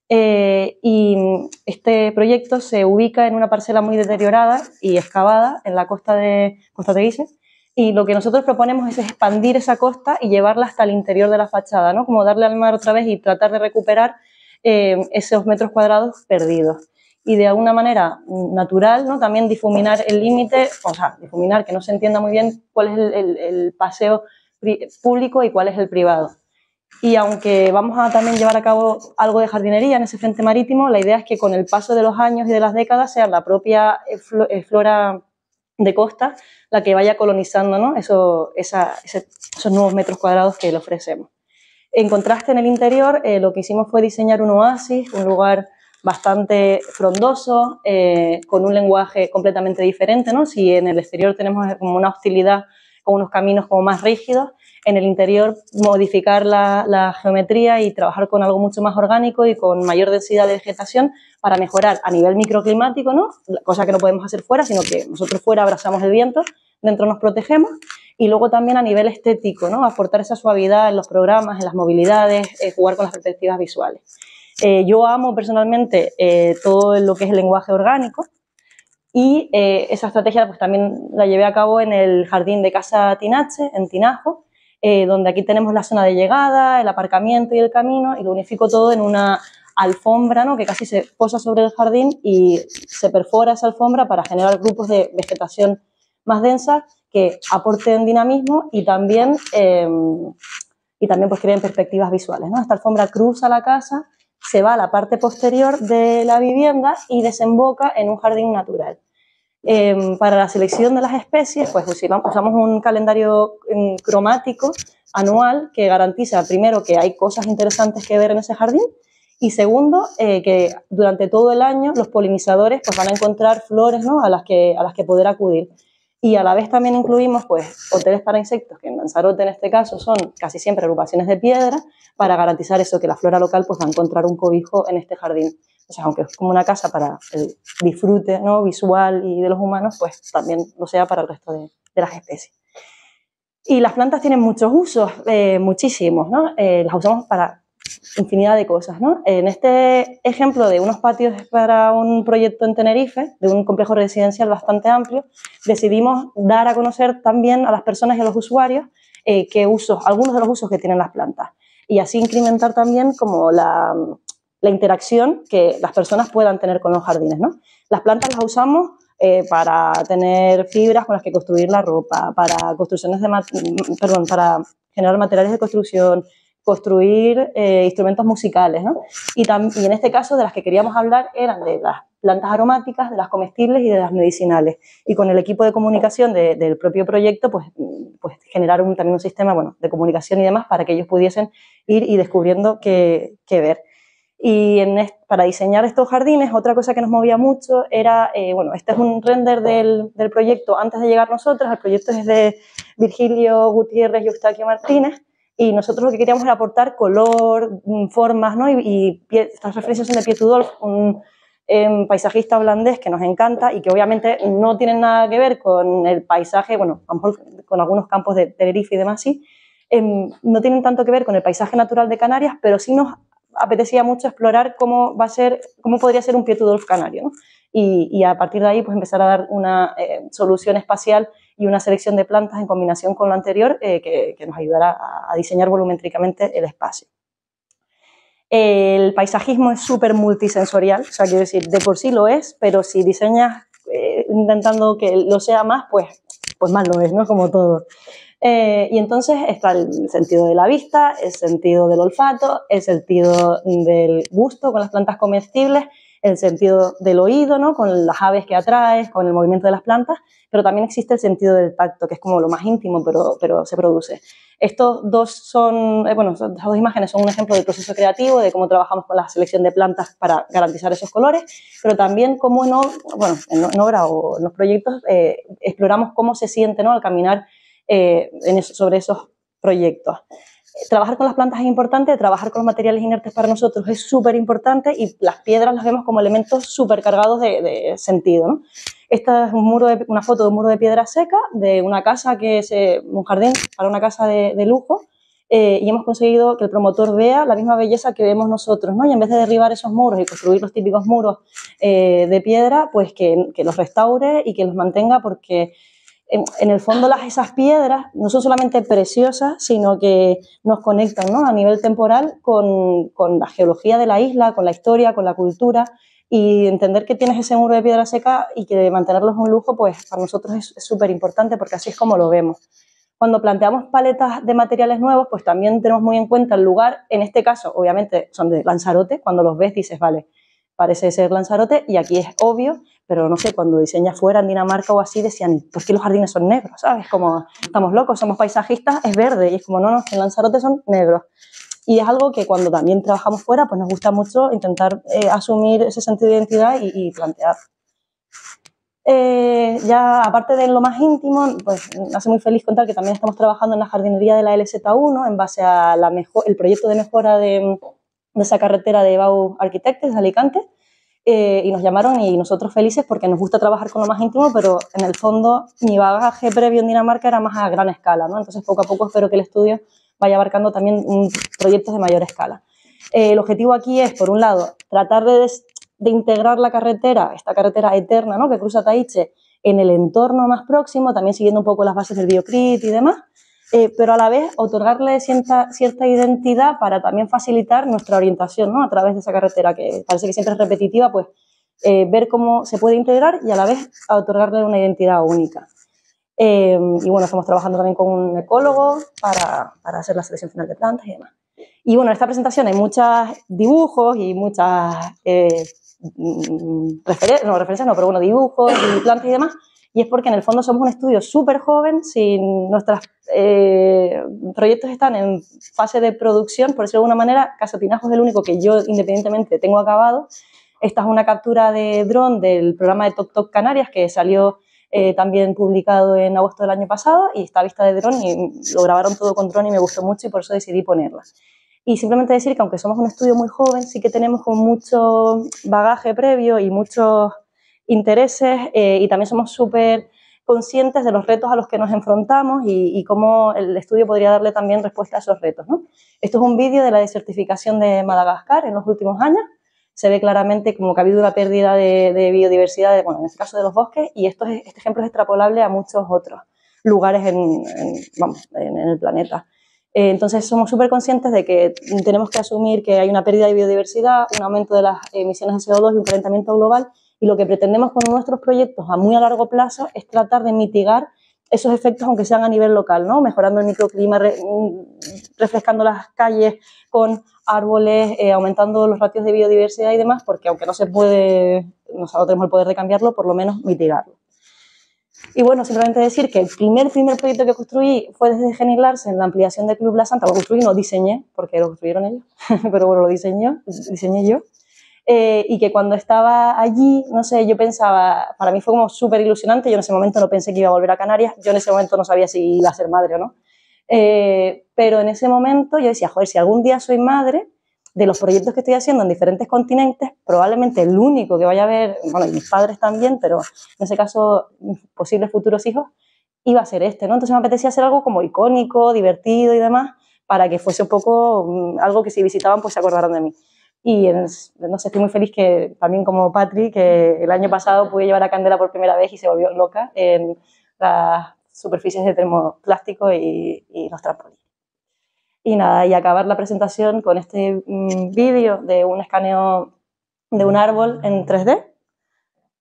Y este proyecto se ubica en una parcela muy deteriorada y excavada en la costa de Costa Teguise. Y lo que nosotros proponemos es expandir esa costa y llevarla hasta el interior de la fachada, ¿no?, como darle al mar otra vez y tratar de recuperar esos metros cuadrados perdidos. Y de alguna manera natural, ¿no?, también difuminar el límite, o sea, difuminar, que no se entienda muy bien cuál es el paseo público y cuál es el privado. Y aunque vamos a también llevar a cabo algo de jardinería en ese frente marítimo, la idea es que con el paso de los años y de las décadas sea la propia flora de costa la que vaya colonizando, ¿no?, esos nuevos metros cuadrados que le ofrecemos. En contraste, en el interior, lo que hicimos fue diseñar un oasis, un lugar bastante frondoso, con un lenguaje completamente diferente, ¿no? Si en el exterior tenemos como una hostilidad con unos caminos como más rígidos. En el interior modificar la geometría y trabajar con algo mucho más orgánico y con mayor densidad de vegetación para mejorar a nivel microclimático, ¿no? Cosa que no podemos hacer fuera, sino que nosotros fuera abrazamos el viento, dentro nos protegemos. Y luego también a nivel estético, ¿no? Aportar esa suavidad en los programas, en las movilidades, jugar con las perspectivas visuales. Yo amo personalmente todo lo que es el lenguaje orgánico y esa estrategia pues también la llevé a cabo en el jardín de Casa Tinache, en Tinajo, donde aquí tenemos la zona de llegada, el aparcamiento y el camino, y lo unifico todo en una alfombra, ¿no? Que casi se posa sobre el jardín y se perfora esa alfombra para generar grupos de vegetación más densa que aporten dinamismo y también pues creen perspectivas visuales, ¿no? Esta alfombra cruza la casa, se va a la parte posterior de la vivienda y desemboca en un jardín natural. Para la selección de las especies, pues usamos un calendario cromático anual que garantiza, primero, que hay cosas interesantes que ver en ese jardín y segundo, que durante todo el año los polinizadores pues, van a encontrar flores, ¿no? a las que poder acudir. Y a la vez también incluimos pues, hoteles para insectos, que en Lanzarote en este caso son casi siempre agrupaciones de piedra, para garantizar eso, que la flora local pues, va a encontrar un cobijo en este jardín. O sea, aunque es como una casa para el disfrute, ¿no? visual y de los humanos, pues también lo sea para el resto de las especies. Y las plantas tienen muchos usos, muchísimos, ¿no? Las usamos para infinidad de cosas, ¿no? En este ejemplo de unos patios para un proyecto en Tenerife, de un complejo residencial bastante amplio, decidimos dar a conocer también a las personas y a los usuarios algunos de los usos que tienen las plantas y así incrementar también como la interacción que las personas puedan tener con los jardines, ¿no? Las plantas las usamos para tener fibras con las que construir la ropa, para para generar materiales de construcción, construir instrumentos musicales, ¿no? Y en este caso de las que queríamos hablar eran de las plantas aromáticas, de las comestibles y de las medicinales. Y con el equipo de comunicación del propio proyecto, pues generar también un sistema de comunicación y demás para que ellos pudiesen ir y descubriendo qué ver. Y para diseñar estos jardines, otra cosa que nos movía mucho era, este es un render del proyecto antes de llegar nosotros. El proyecto es de Virgilio Gutiérrez y Eustaquio Martínez, y nosotros lo que queríamos era aportar color, formas, ¿no? Y estas referencias son de Piet Udolf, un paisajista holandés que nos encanta y que obviamente no tienen nada que ver con el paisaje, a lo mejor con algunos campos de Tenerife y demás sí, no tienen tanto que ver con el paisaje natural de Canarias, pero sí nos apetecía mucho explorar cómo podría ser un Piet Udolf canario, ¿no? Y a partir de ahí pues empezar a dar una solución espacial y una selección de plantas en combinación con lo anterior que nos ayudará a diseñar volumétricamente el espacio. El paisajismo es súper multisensorial, o sea, quiero decir, de por sí lo es, pero si diseñas intentando que lo sea más, pues más lo es, ¿no? Como todo. Y entonces está el sentido de la vista, el sentido del olfato, el sentido del gusto con las plantas comestibles, el sentido del oído, ¿no? Con las aves que atraes, con el movimiento de las plantas, pero también existe el sentido del tacto, que es como lo más íntimo, pero se produce. Estas dos imágenes son un ejemplo del proceso creativo, de cómo trabajamos con la selección de plantas para garantizar esos colores, pero también cómo en obra o en los proyectos exploramos cómo se siente, ¿no? Al caminar sobre esos proyectos. Trabajar con las plantas es importante, trabajar con los materiales inertes para nosotros es súper importante y las piedras las vemos como elementos súper cargados de sentido, ¿no? Esta es una foto de un muro de piedra seca de una casa un jardín para una casa de lujo y hemos conseguido que el promotor vea la misma belleza que vemos nosotros, ¿no? Y en vez de derribar esos muros y construir los típicos muros de piedra, pues que los restaure y que los mantenga porque en el fondo esas piedras no son solamente preciosas, sino que nos conectan, ¿no? A nivel temporal con la geología de la isla, con la historia, con la cultura, y entender que tienes ese muro de piedra seca y que mantenerlo es un lujo, pues para nosotros es súper importante porque así es como lo vemos. Cuando planteamos paletas de materiales nuevos, pues también tenemos muy en cuenta el lugar. En este caso, obviamente, son de Lanzarote. Cuando los ves dices, vale, parece ser Lanzarote, y aquí es obvio, pero no sé, cuando diseñas fuera en Dinamarca o así decían, ¿por qué los jardines son negros? ¿Sabes? Como, estamos locos, somos paisajistas, es verde, y es como, no, en Lanzarote son negros. Y es algo que cuando también trabajamos fuera, pues nos gusta mucho intentar asumir ese sentido de identidad y plantear. Ya aparte de lo más íntimo, pues me hace muy feliz contar que también estamos trabajando en la jardinería de la LZ1 en base a el proyecto de mejora de esa carretera de Bau Architectes de Alicante. Y nos llamaron y nosotros felices porque nos gusta trabajar con lo más íntimo, pero en el fondo mi bagaje previo en Dinamarca era más a gran escala, ¿no? Entonces poco a poco espero que el estudio vaya abarcando también proyectos de mayor escala. El objetivo aquí es, por un lado, tratar de integrar la carretera, esta carretera eterna, ¿no?, que cruza Taíche, en el entorno más próximo, también siguiendo un poco las bases del Biocrit y demás, pero a la vez otorgarle cierta identidad para también facilitar nuestra orientación, ¿no?, a través de esa carretera, que parece que siempre es repetitiva, pues ver cómo se puede integrar y a la vez otorgarle una identidad única. Y bueno, estamos trabajando también con un ecólogo para hacer la selección final de plantas y demás. Y bueno, en esta presentación hay muchos dibujos y muchas dibujos y plantas y demás, y es porque en el fondo somos un estudio súper joven, nuestros proyectos están en fase de producción, por decirlo de alguna manera. Casotinajos es el único que yo independientemente tengo acabado. Esta es una captura de dron del programa de Toc Toc Canarias que salió también publicado en agosto del año pasado, y está a vista de dron y lo grabaron todo con dron y me gustó mucho y por eso decidí ponerla. Y simplemente decir que aunque somos un estudio muy joven, sí que tenemos como mucho bagaje previo y muchos intereses, y también somos súper conscientes de los retos a los que nos enfrentamos y cómo el estudio podría darle también respuesta a esos retos, ¿no? Esto es un vídeo de la desertificación de Madagascar en los últimos años. Se ve claramente como que ha habido una pérdida de biodiversidad, bueno, en este caso de los bosques, y este ejemplo es extrapolable a muchos otros lugares en el planeta. Entonces somos súper conscientes de que tenemos que asumir que hay una pérdida de biodiversidad, un aumento de las emisiones de CO2 y un calentamiento global, y lo que pretendemos con nuestros proyectos a muy a largo plazo es tratar de mitigar esos efectos, aunque sean a nivel local, ¿no? Mejorando el microclima, refrescando las calles con árboles, aumentando los ratios de biodiversidad y demás, porque aunque no tenemos el poder de cambiarlo, por lo menos mitigarlo. Y bueno, simplemente decir que el primer proyecto que construí fue desde Geni Larsen, la ampliación del Club La Santa. Lo construí, no diseñé, porque lo construyeron ellos, pero bueno, lo diseñé yo. Y que cuando estaba allí, no sé, yo pensaba, para mí fue como súper ilusionante. Yo en ese momento no pensé que iba a volver a Canarias, yo en ese momento no sabía si iba a ser madre o no. Pero en ese momento yo decía, joder, si algún día soy madre, de los proyectos que estoy haciendo en diferentes continentes, probablemente el único que vaya a ver, bueno, y mis padres también, pero en ese caso posibles futuros hijos, iba a ser este, ¿no? Entonces me apetecía hacer algo como icónico, divertido y demás, para que fuese un poco algo que si visitaban pues se acordaran de mí. Y no sé, estoy muy feliz que también como Patri, que el año pasado pude llevar a Candela por primera vez y se volvió loca en las superficies de termoplástico y los trampolines. Y nada, y acabar la presentación con este vídeo de un escaneo de un árbol en 3D,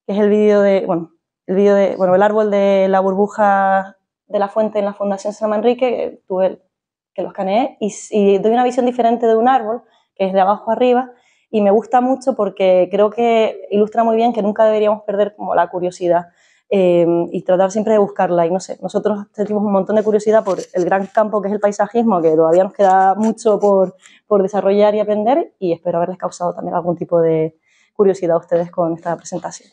que es el el árbol de la burbuja de la fuente en la Fundación San Manrique, que lo escaneé, y doy una visión diferente de un árbol, que es de abajo arriba, y me gusta mucho porque creo que ilustra muy bien que nunca deberíamos perder como la curiosidad. Y tratar siempre de buscarla, y no sé, nosotros sentimos un montón de curiosidad por el gran campo que es el paisajismo, que todavía nos queda mucho por desarrollar y aprender, y espero haberles causado también algún tipo de curiosidad a ustedes con esta presentación.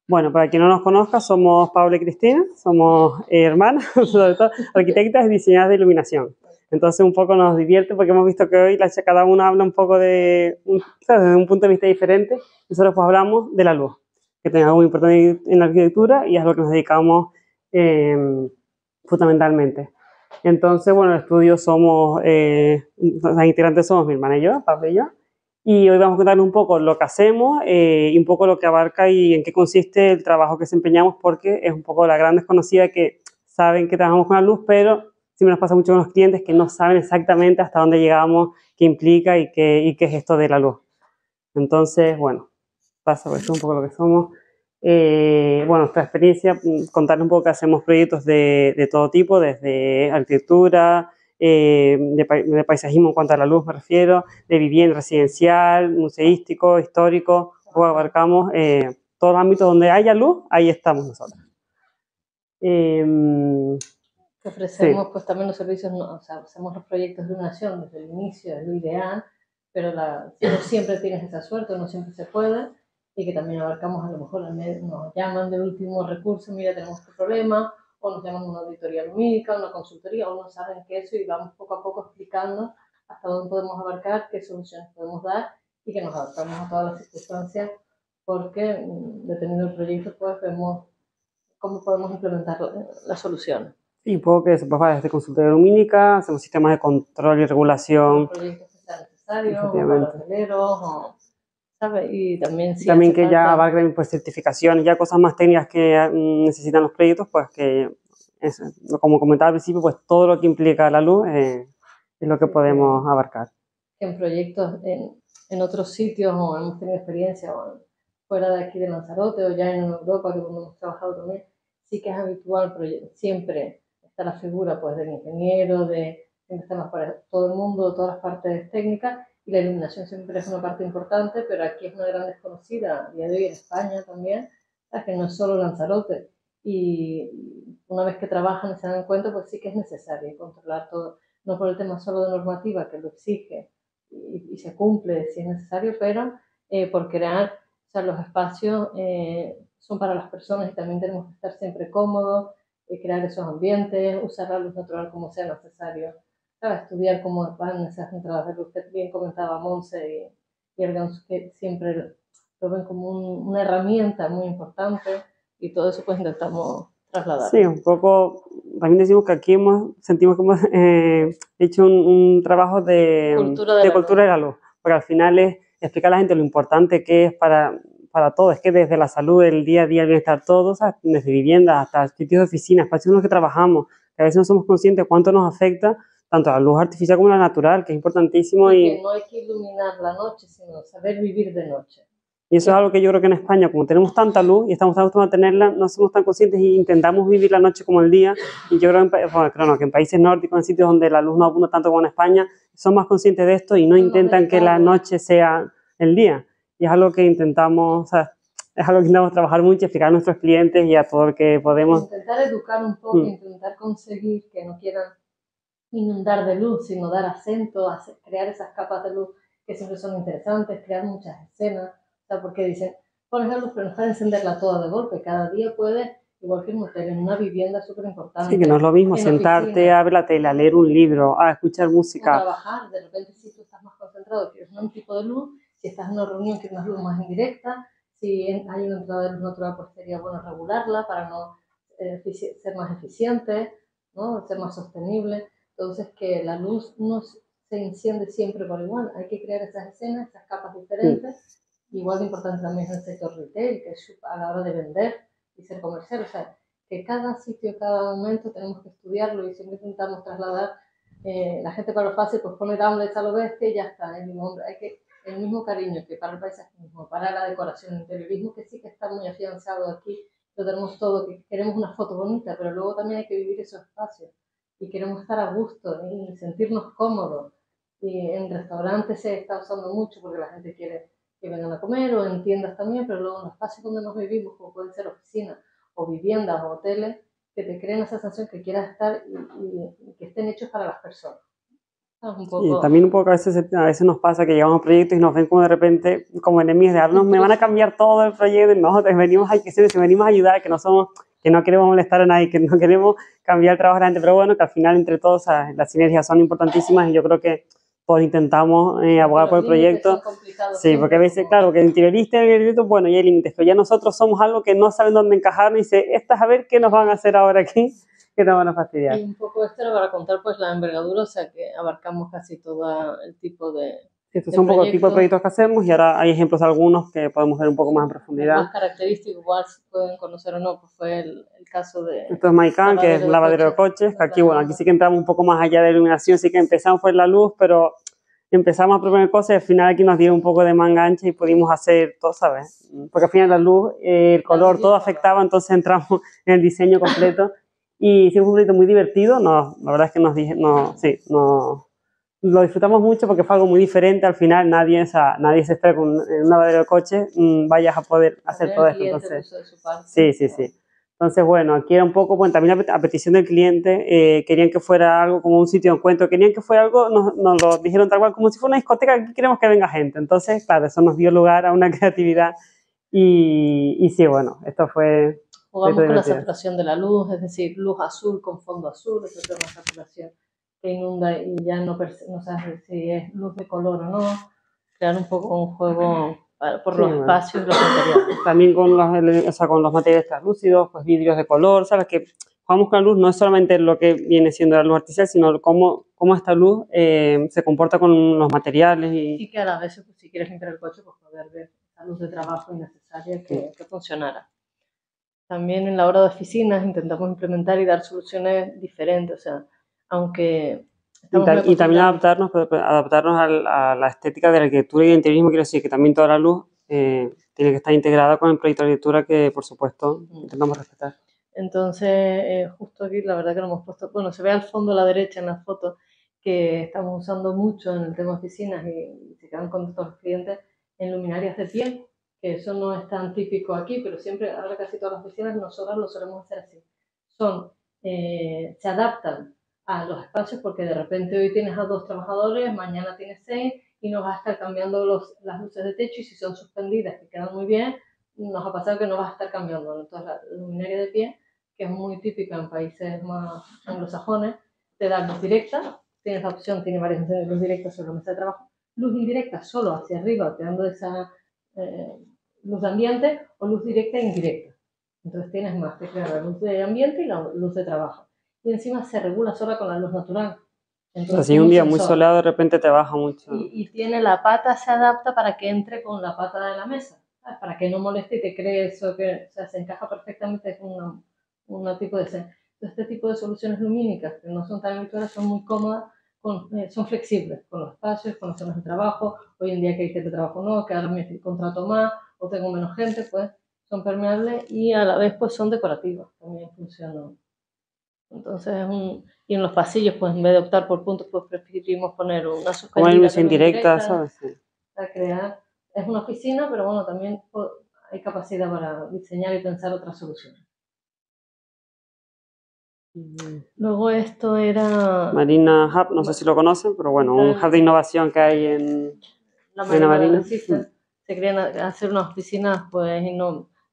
Bueno, para quien no nos conozca, somos Paula y Cristina, somos hermanas, sobre todo arquitectas y diseñadoras de iluminación. Entonces un poco nos divierte porque hemos visto que hoy cada una habla un poco desde un punto de vista diferente. Nosotros pues hablamos de la luz, que tiene algo muy importante en la arquitectura y es a lo que nos dedicamos fundamentalmente. Entonces, bueno, el estudio somos, las integrantes somos mi hermana y yo, Paula y yo, y hoy vamos a contarles un poco lo que hacemos y un poco lo que abarca y en qué consiste el trabajo que desempeñamos, porque es un poco la gran desconocida que saben que trabajamos con la luz, pero siempre nos pasa mucho con los clientes que no saben exactamente hasta dónde llegamos, qué implica y qué es esto de la luz. Entonces, bueno, pasa por eso un poco lo que somos. Bueno, nuestra experiencia, contarles un poco que hacemos proyectos de todo tipo, desde arquitectura, de paisajismo en cuanto a la luz me refiero, de vivienda residencial, museístico, histórico, luego abarcamos todos los ámbitos donde haya luz, ahí estamos nosotros. que ofrecemos, pues también los servicios, o sea, hacemos los proyectos de iluminación desde el inicio, es lo ideal, pero no siempre tienes esa suerte, no siempre se puede, y que también abarcamos a lo mejor, nos llaman de último recurso, mira, tenemos este problema, o nos llaman una auditoría lumínica, una consultoría, o no saben qué es eso, y vamos poco a poco explicando hasta dónde podemos abarcar, qué soluciones podemos dar, y que nos adaptamos a todas las circunstancias, porque dependiendo del proyecto, pues vemos cómo podemos implementar la solución. Y un poco que se puede desde consultoría lumínica, hacemos sistemas de control y regulación. Proyectos que sean necesarios, o para hoteleros, ¿sabes? Y también, si también que ya abarquen pues, certificaciones, ya cosas más técnicas que necesitan los proyectos, pues que, como comentaba al principio, pues todo lo que implica la luz es lo que podemos abarcar. En proyectos en otros sitios, o hemos tenido experiencia, o fuera de aquí de Lanzarote, o ya en Europa, que hemos trabajado también, sí que es habitual, siempre está la figura pues, del ingeniero, siempre están todo el mundo, todas las partes técnicas, y la iluminación siempre es una parte importante, pero aquí es una gran desconocida, a día de hoy en España también, ¿sabes? Que no es solo Lanzarote, y una vez que trabajan y se dan cuenta, pues sí que es necesario controlar todo, no por el tema solo de normativa, que lo exige, y se cumple si es necesario, pero por crear, o sea, los espacios son para las personas y también tenemos que estar siempre cómodos, crear esos ambientes, usar la luz natural como sea necesario, ¿sabes? Estudiar cómo van esas entradas de luz que bien comentaba Monse y el que siempre lo ven como una herramienta muy importante, y todo eso pues intentamos trasladar. Sí, un poco, también decimos que aquí sentimos que hemos hecho un trabajo de cultura de la luz, porque al final es explicar a la gente lo importante que es para todo, es que desde la salud, el día a día, el bienestar, todo, o sea, desde viviendas hasta sitios de oficina, espacios en los que trabajamos, que a veces no somos conscientes de cuánto nos afecta tanto la luz artificial como la natural, que es importantísimo. Y que no hay que iluminar la noche, sino saber vivir de noche. Y eso es algo que yo creo que en España, como tenemos tanta luz y estamos tan acostumbrados a tenerla, no somos tan conscientes y intentamos vivir la noche como el día. Y yo creo que en países nórdicos, en sitios donde la luz no abunda tanto como en España, son más conscientes de esto y no intentan que la noche sea el día. Y es algo que intentamos, o sea, es algo que intentamos trabajar mucho, explicar a nuestros clientes y a todo el que podemos. Intentar educar un poco, intentar conseguir que no quieran inundar de luz, sino dar acento, crear esas capas de luz que siempre son interesantes, crear muchas escenas. O sea, porque dicen, pones la luz, pero no es para encenderla toda de golpe. Cada día puedes, igual que en un hotel, en una vivienda súper importante. Sí, que no es lo mismo sentarte a ver la tele, a leer un libro, a escuchar música. A trabajar, de repente si tú estás más concentrado, quieres un tipo de luz, si estás en una reunión quieres una luz más indirecta, si hay una entrada de luz natural, pues sería bueno regularla para no ser más eficiente, ¿no? Ser más sostenible. Entonces, que la luz no se enciende siempre por igual, hay que crear esas escenas, esas capas diferentes. Sí. Igual de importante también es el sector retail, que es a la hora de vender y ser comercial. O sea, que cada sitio, cada momento tenemos que estudiarlo y siempre intentamos trasladar. La gente para lo fácil, pues pone tablets a lo bestia y ya está. El mismo cariño que para el paisajismo, para la decoración, el interiorismo, que sí que está muy afianzado aquí. Lo tenemos todo, que queremos una foto bonita, pero luego también hay que vivir esos espacios. Y queremos estar a gusto y sentirnos cómodos. Y en restaurantes se está usando mucho porque la gente quiere que vengan a comer, o en tiendas también, pero luego en los espacios donde nos vivimos, como pueden ser oficinas o viviendas o hoteles, que te creen esa sensación que quieras estar y que estén hechos para las personas. Y también un poco a veces nos pasa que llegamos a proyectos y nos ven como de repente como enemigos de me van a cambiar todo el proyecto, y nosotros venimos a ayudar, que no queremos molestar a nadie, que no queremos cambiar el trabajo de la gente, pero bueno, que al final entre todos las sinergias son importantísimas y yo creo que todos intentamos abogar por el proyecto. Sí, porque a veces, claro, que el interiorista, bueno, y hay límites, pero ya nosotros somos algo que no saben dónde encajar y dice, estas a ver qué nos van a hacer ahora aquí, que nos van a fastidiar. Y un poco esto era para contar pues la envergadura, o sea que abarcamos casi todo el tipo de... Sí, estos son un poco el tipo de proyectos que hacemos y ahora hay ejemplos algunos que podemos ver un poco más en profundidad. Más característicos, igual si pueden conocer o no, pues fue el caso de... Esto es Maicán, que es lavadero de coches, que aquí, bueno, aquí sí que entramos un poco más allá de la iluminación, sí que empezamos por la luz, pero empezamos a proponer cosas y al final aquí nos dieron un poco de manga ancha y pudimos hacer todo, ¿sabes? Porque al final la luz, el color, todo afectaba, entonces entramos en el diseño completo y hicimos un proyecto muy divertido, la verdad es que lo disfrutamos mucho porque fue algo muy diferente, al final nadie se espera que en un lavadero de coche vayas a poder hacer todo esto, entonces sí. Entonces, bueno, aquí era un poco, bueno, también a petición del cliente, querían que fuera algo como un sitio de encuentro, querían que fuera algo, nos lo dijeron tal cual, como si fuera una discoteca, aquí queremos que venga gente. Entonces, claro, eso nos dio lugar a una creatividad y sí, bueno, esto fue... Jugamos con la saturación de la luz, es decir, luz azul con fondo azul, eso es una saturación que inunda y ya no sabes si es luz de color o no. Crear un poco un juego por los espacios y los materiales. También con los materiales translúcidos, pues vidrios de color, ¿sabes? Que jugamos con la luz no es solamente lo que viene siendo la luz artificial, sino cómo esta luz se comporta con los materiales. Y que a la vez, pues, si quieres limpiar el coche, pues poder ver la luz de trabajo innecesaria que funcionara. También en la hora de oficinas intentamos implementar y dar soluciones diferentes, o sea, aunque... Y también adaptarnos a la estética de la arquitectura y el interiorismo, quiero decir que también toda la luz tiene que estar integrada con el proyecto de arquitectura que, por supuesto, intentamos respetar. Entonces, justo aquí, la verdad que lo hemos puesto, bueno, se ve al fondo a la derecha en la foto que estamos usando mucho en el tema de oficinas y se quedan con todos los clientes en luminarias de pie, que eso no es tan típico aquí, pero siempre, ahora casi todas las oficinas, nosotros lo solemos hacer así. Se adaptan a los espacios porque de repente hoy tienes a 2 trabajadores, mañana tienes 6 y no vas a estar cambiando las luces de techo y si son suspendidas que quedan muy bien, nos ha pasado que no vas a estar cambiando. Entonces la luminaria de pie, que es muy típica en países más anglosajones, te da luz directa, tienes la opción, tiene varias opciones de luz directa sobre la mesa de trabajo, luz indirecta solo hacia arriba, te dando esa luz de ambiente o luz directa e indirecta. Entonces tienes más, te crea la luz de ambiente y la luz de trabajo. Y encima se regula sola con la luz natural. Entonces, si un día muy soleado de repente te baja mucho. Y tiene la pata, se adapta para que entre con la pata de la mesa, ¿sabes? Para que no moleste y te cree eso, que, o sea, se encaja perfectamente con un tipo de... Entonces, este tipo de soluciones lumínicas, que no son tan habituales, son muy cómodas, son flexibles con los espacios, con las zonas de trabajo. Hoy en día que hay gente de trabajo no, que ahora me contrato más o tengo menos gente, pues son permeables y a la vez pues son decorativas, también funcionan. Entonces, y en los pasillos, pues en vez de optar por puntos, pues preferimos poner una suspendida. Como luz indirecta, ¿sabes? Sí. Para crear, es una oficina, pero bueno, también hay capacidad para diseñar y pensar otras soluciones. Luego esto era... Marina Hub, no sé si lo conocen, pero bueno, un hub de innovación que hay en la Marina. Se querían hacer unas oficinas pues,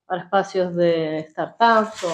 para espacios de startups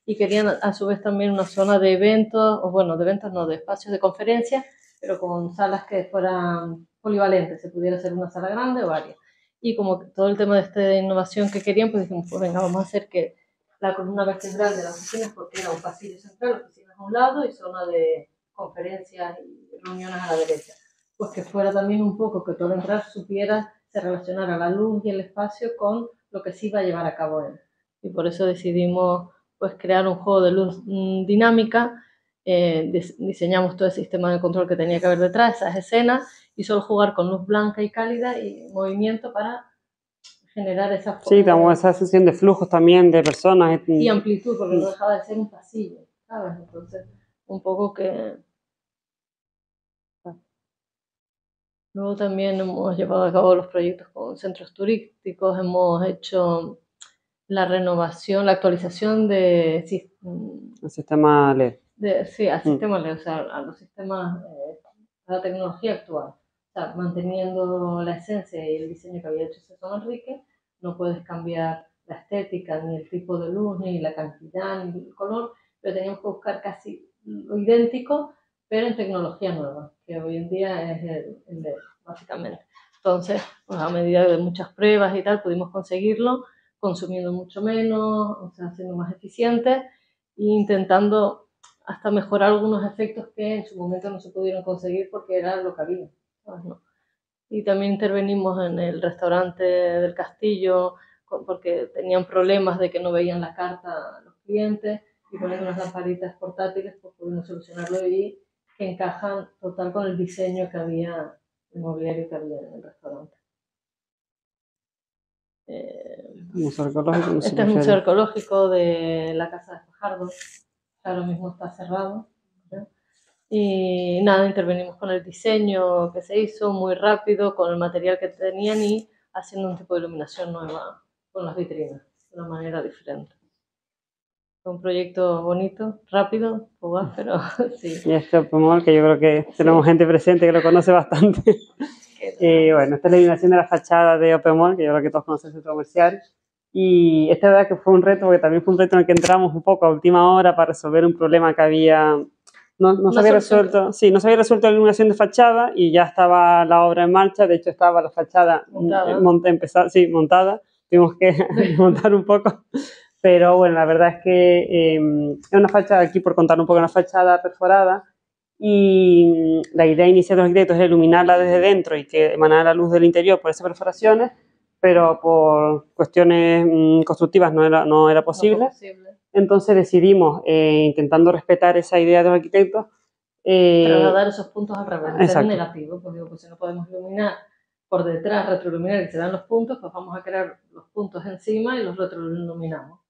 y querían a su vez también una zona de eventos, o bueno, de eventos no, de espacios de conferencias, pero con salas que fueran polivalentes, se pudiera hacer una sala grande o varias. Y como todo el tema de esta innovación que querían, pues dijimos, pues venga, vamos a hacer que la columna vertebral de las oficinas, porque era un pasillo central, oficinas a un lado y zona de conferencias y reuniones a la derecha. Pues que fuera también un poco, que todo entrar supiera, se relacionara la luz y el espacio con lo que se iba a llevar a cabo él. Y por eso decidimos pues crear un juego de luz dinámica, diseñamos todo el sistema de control que tenía que haber detrás, esas escenas, y solo jugar con luz blanca y cálida y movimiento para generar esa forma. Sí, tenemos esa sensación de flujos también de personas. Y amplitud, porque no dejaba de ser un pasillo, ¿sabes? Entonces, un poco que... Luego también hemos llevado a cabo los proyectos con centros turísticos, hemos hecho la renovación, la actualización de... El sistema LED. Sí, al sistema LED, o sea, a los sistemas, a la tecnología actual. O sea, manteniendo la esencia y el diseño que había hecho César Manrique, no puedes cambiar la estética, ni el tipo de luz, ni la cantidad, ni el color, pero teníamos que buscar casi lo idéntico, pero en tecnología nueva, que hoy en día es el LED, básicamente. Entonces, pues a medida de muchas pruebas y tal, pudimos conseguirlo, consumiendo mucho menos, o sea, siendo más eficientes e intentando hasta mejorar algunos efectos que en su momento no se pudieron conseguir porque era lo que había, ¿sabes? ¿No? Y también intervenimos en el restaurante del Castillo porque tenían problemas de que no veían la carta a los clientes y poniendo unas lamparitas portátiles pues pudimos solucionarlo y que encajan total con el diseño que había, el mobiliario que había en el restaurante. Este es un museo arqueológico de la Casa de Fajardo, que ahora mismo está cerrado. ¿Sí? Y nada, intervenimos con el diseño que se hizo muy rápido, con el material que tenían y haciendo un tipo de iluminación nueva con las vitrinas, de una manera diferente. Fue un proyecto bonito, rápido, fugaz, pero sí. Y este Opemol, que yo creo que tenemos gente presente que lo conoce bastante. Bueno, esta es la iluminación de la fachada de Opemol, que yo creo que todos conocen el centro comercial. Y esta verdad que fue un reto, porque también fue un reto en el que entramos un poco a última hora para resolver un problema que había... No se había resuelto, sí, no se había resuelto la iluminación de fachada y ya estaba la obra en marcha. De hecho, estaba la fachada montada. Tuvimos que montar un poco. Pero bueno, la verdad es que es una fachada, aquí por contar un poco, una fachada perforada, y la idea inicial de los arquitectos era iluminarla desde dentro y que emanara la luz del interior por esas perforaciones, pero por cuestiones constructivas no era posible. Entonces decidimos, intentando respetar esa idea de los arquitectos, trasladar esos puntos al revés, ser negativo, pues digo, pues si no podemos iluminar por detrás, retroiluminar y se dan los puntos, pues vamos a crear los puntos encima y los retroiluminamos.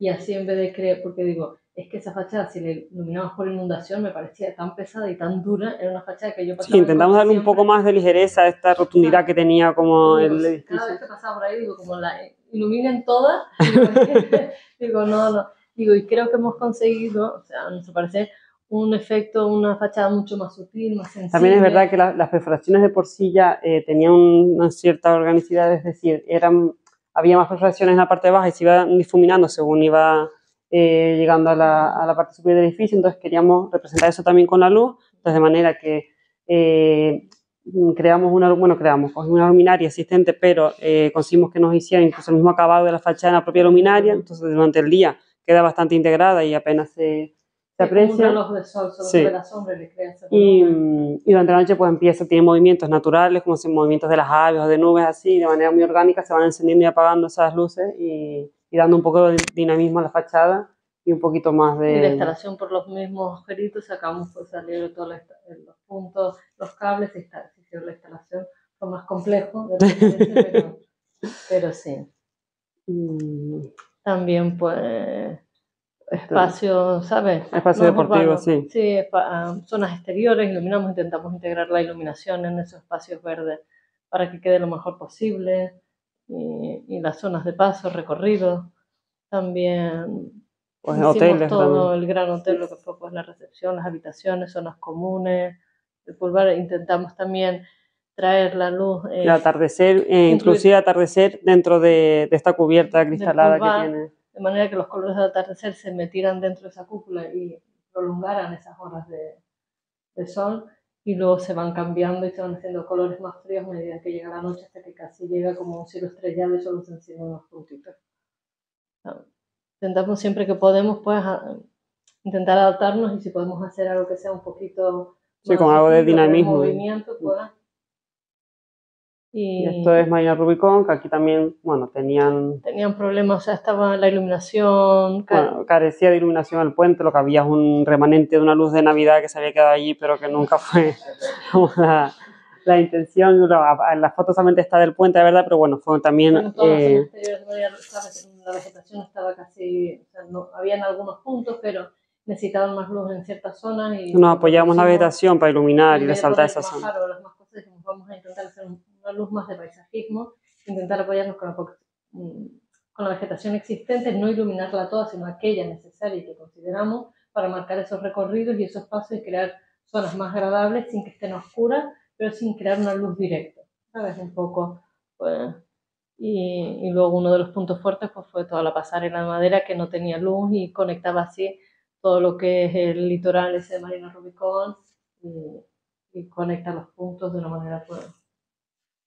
Y así en vez de creer, porque digo, es que esa fachada, si la iluminamos por inundación, me parecía tan pesada y tan dura, era una fachada que yo pasaba... Sí, intentamos darle un poco más de ligereza a esta rotundidad que tenía como el edificio. Cada vez que pasaba por ahí, digo, como la iluminen todas, digo, no, digo, y creo que hemos conseguido, o sea, a nuestro parecer, un efecto, una fachada mucho más sutil, más sensible. También es verdad que las perforaciones de por sí ya tenían una cierta organicidad, es decir, había más perforaciones en la parte baja y se iban difuminando según iba llegando a la parte superior del edificio. Entonces queríamos representar eso también con la luz, entonces de manera que cogimos una luminaria existente, pero conseguimos que nos hiciera incluso el mismo acabado de la fachada en la propia luminaria. Entonces durante el día queda bastante integrada y apenas se aprecia. Un reloj de sol sobre la sombra y le crea ese y durante la noche pues tiene movimientos naturales, como si movimientos de las aves o de nubes, así, de manera muy orgánica se van encendiendo y apagando esas luces y dando un poco de dinamismo a la fachada y un poquito más de... Y la instalación por los mismos agujeritos sacamos por salir todos los puntos, los cables, y la instalación fue más complejo, pero sí. También pues... espacio, ¿sabes? Espacio deportivo, sí. Sí, zonas exteriores, iluminamos, intentamos integrar la iluminación en esos espacios verdes para que quede lo mejor posible, y las zonas de paso, recorridos, también pues hicimos hoteles, todo también. El gran hotel, lo que fue pues la recepción, las habitaciones, zonas comunes, el pulvar. Intentamos también traer la luz, el atardecer, inclusive atardecer dentro de esta cubierta cristalada que tiene. De manera que los colores del atardecer se metieran dentro de esa cúpula y prolongaran esas horas de sol, y luego se van cambiando y se van haciendo colores más fríos a medida que llega la noche, hasta que casi llega como un cielo estrellado y solo se encienden unos puntitos. Intentamos siempre que podemos pues intentar adaptarnos, y si podemos hacer algo que sea un poquito sí, con algo de dinamismo, movimiento, pues. Y esto es Marina Rubicón, que aquí también, bueno, tenían problemas, o sea, estaba la iluminación... carecía de iluminación el puente, lo que había es un remanente de una luz de Navidad que se había quedado allí, pero que nunca fue como la intención. La foto solamente está del puente, de verdad, pero bueno, fue también... la vegetación estaba casi... O sea, no, habían algunos puntos, pero necesitaban más luz en ciertas zonas. Y nos apoyamos en la vegetación para iluminar y resaltar esa zona. Vamos a intentar hacer una luz más de paisajismo, intentar apoyarnos con la vegetación existente, no iluminarla toda, sino aquella necesaria y que consideramos para marcar esos recorridos y esos pasos y crear zonas más agradables sin que estén oscuras, pero sin crear una luz directa, ¿sabes? Un poco, pues, y luego uno de los puntos fuertes pues, fue toda la pasarela de madera que no tenía luz y conectaba así todo lo que es el litoral ese de Marina Rubicón, y conecta los puntos de una manera pues,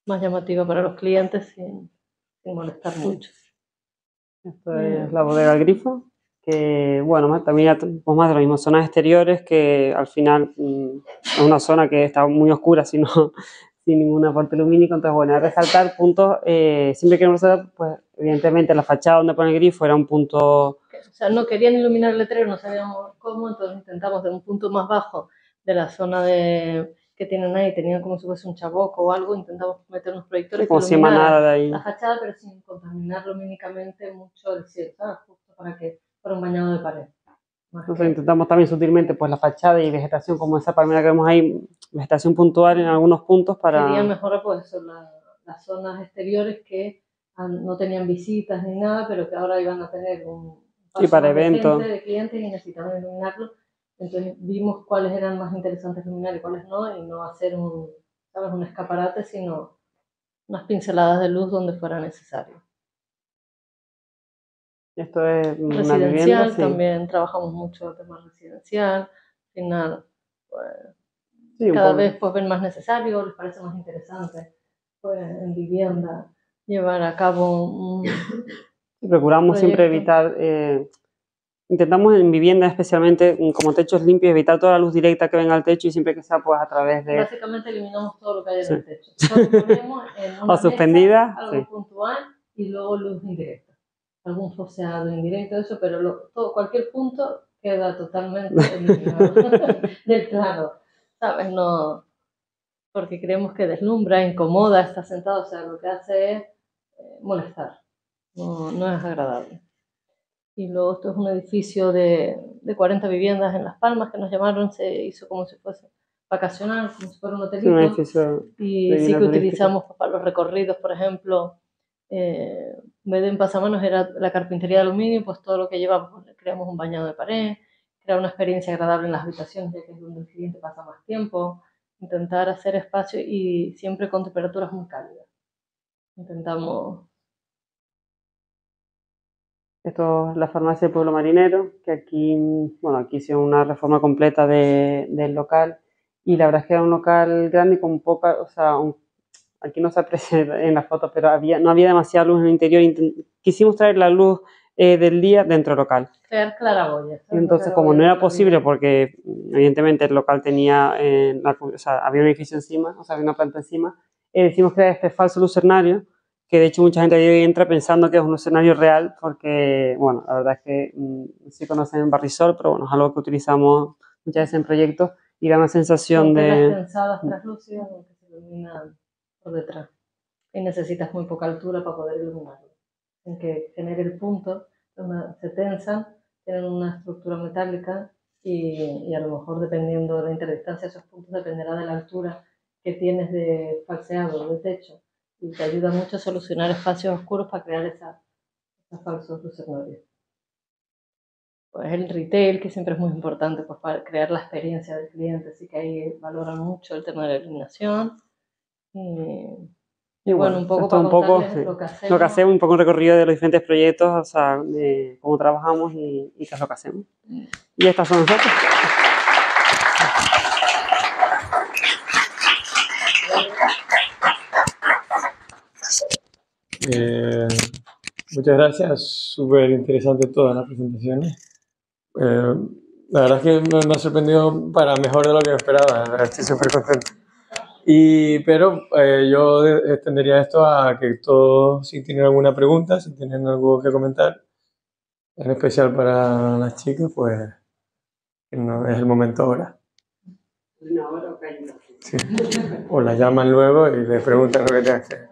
más llamativa para los clientes sin molestar mucho. Esto es la bodega del Grifo, que bueno, también pues más de las mismas zonas exteriores, que al final es una zona que está muy oscura sin ningún aporte lumínico. Entonces bueno, resaltar puntos, siempre queremos saber, pues evidentemente la fachada donde pone el grifo era un punto... O sea, no querían iluminar el letrero, no sabíamos cómo, entonces intentamos de un punto más bajo de la zona que tienen ahí, tenían como si fuese un chaboco o algo, intentamos meter unos proyectores como que iluminaran de ahí la fachada, pero sin contaminar lumínicamente mucho el cielo, ¿sabes? Justo para un bañado de pared. Entonces intentamos también sutilmente pues la fachada y vegetación, como esa palmera que vemos ahí, vegetación puntual en algunos puntos para... Querían mejorar pues eso, las zonas exteriores que no tenían visitas ni nada, pero que ahora iban a tener un Sí, para de eventos. gente, de clientes, y necesitamos iluminarlo. Entonces vimos cuáles eran más interesantes iluminar y cuáles no, y no hacer ¿sabes?, un escaparate, sino unas pinceladas de luz donde fuera necesario. Esto es una Residencial, vivienda, sí. también trabajamos mucho el tema residencial. Al final, pues, Sí, un cada poco. vez pues ven más necesario, les parece más interesante, pues, en vivienda llevar a cabo un Procuramos siempre proyecto. evitar, intentamos en vivienda especialmente, como techos limpios, evitar toda la luz directa que venga al techo y siempre que sea pues a través de... Básicamente eliminamos todo lo que hay Sí. en el techo. Solo ponemos en una O suspendida, mesa algo sí. puntual y luego luz indirecta. Algún foseado indirecto, eso, pero cualquier punto queda totalmente eliminado del plano. ¿Sabes? No, porque creemos que deslumbra, incomoda, está sentado, o sea, lo que hace es molestar. No es agradable. Y luego esto es un edificio de 40 viviendas en Las Palmas que nos llamaron, se hizo como si fuese vacacional, como si fuera un hotelito. Un edificio Y de sí vivienda que turística. utilizamos pues, para los recorridos, por ejemplo, en vez de en pasamanos era la carpintería de aluminio, pues todo lo que llevamos, pues, creamos un bañado de pared, crear una experiencia agradable en las habitaciones, ya que es donde el cliente pasa más tiempo, intentar hacer espacio y siempre con temperaturas muy cálidas. Intentamos... Esto es la farmacia del Pueblo Marinero, que aquí, bueno, aquí hicieron una reforma completa del local y la verdad es que era un local grande con poca, o sea, aquí no se aprecia en las fotos, pero no había demasiada luz en el interior. Quisimos traer la luz del día dentro del local. Crear claraboyas. Y entonces, como no era posible, porque evidentemente el local tenía, o sea, había un edificio encima, o sea, había una planta encima, decidimos crear este falso lucernario, que de hecho mucha gente ahí entra pensando que es un lucernario real, porque, bueno, la verdad es que sí conocen Barrisol, pero bueno, es algo que utilizamos muchas veces en proyectos y da una sensación de... Son pensadas translúcidas que se iluminan por detrás. Y necesitas muy poca altura para poder iluminarlo. En que genere el punto, se tensan, tienen una estructura metálica y a lo mejor dependiendo de la interdistancia de esos puntos dependerá de la altura que tienes de falseado de techo, y te ayuda mucho a solucionar espacios oscuros para crear esos falsos lucernarios. Pues el retail, que siempre es muy importante pues, para crear la experiencia del cliente, así que ahí valoran mucho el tema de la iluminación. Y bueno, un poco esto para un poco contarles lo que hacemos, un poco un recorrido de los diferentes proyectos, o sea, de cómo trabajamos y qué es lo que hacemos. Y estas son nosotros. Muchas gracias, súper interesante todas las presentaciones. La verdad es que me ha sorprendido para mejor de lo que me esperaba, estoy súper contento. Pero yo extendería esto a que todos, si tienen alguna pregunta, si tienen algo que comentar, en especial para las chicas, pues no, es el momento ahora. Sí. O las llaman luego y les preguntan lo que tengan que hacer.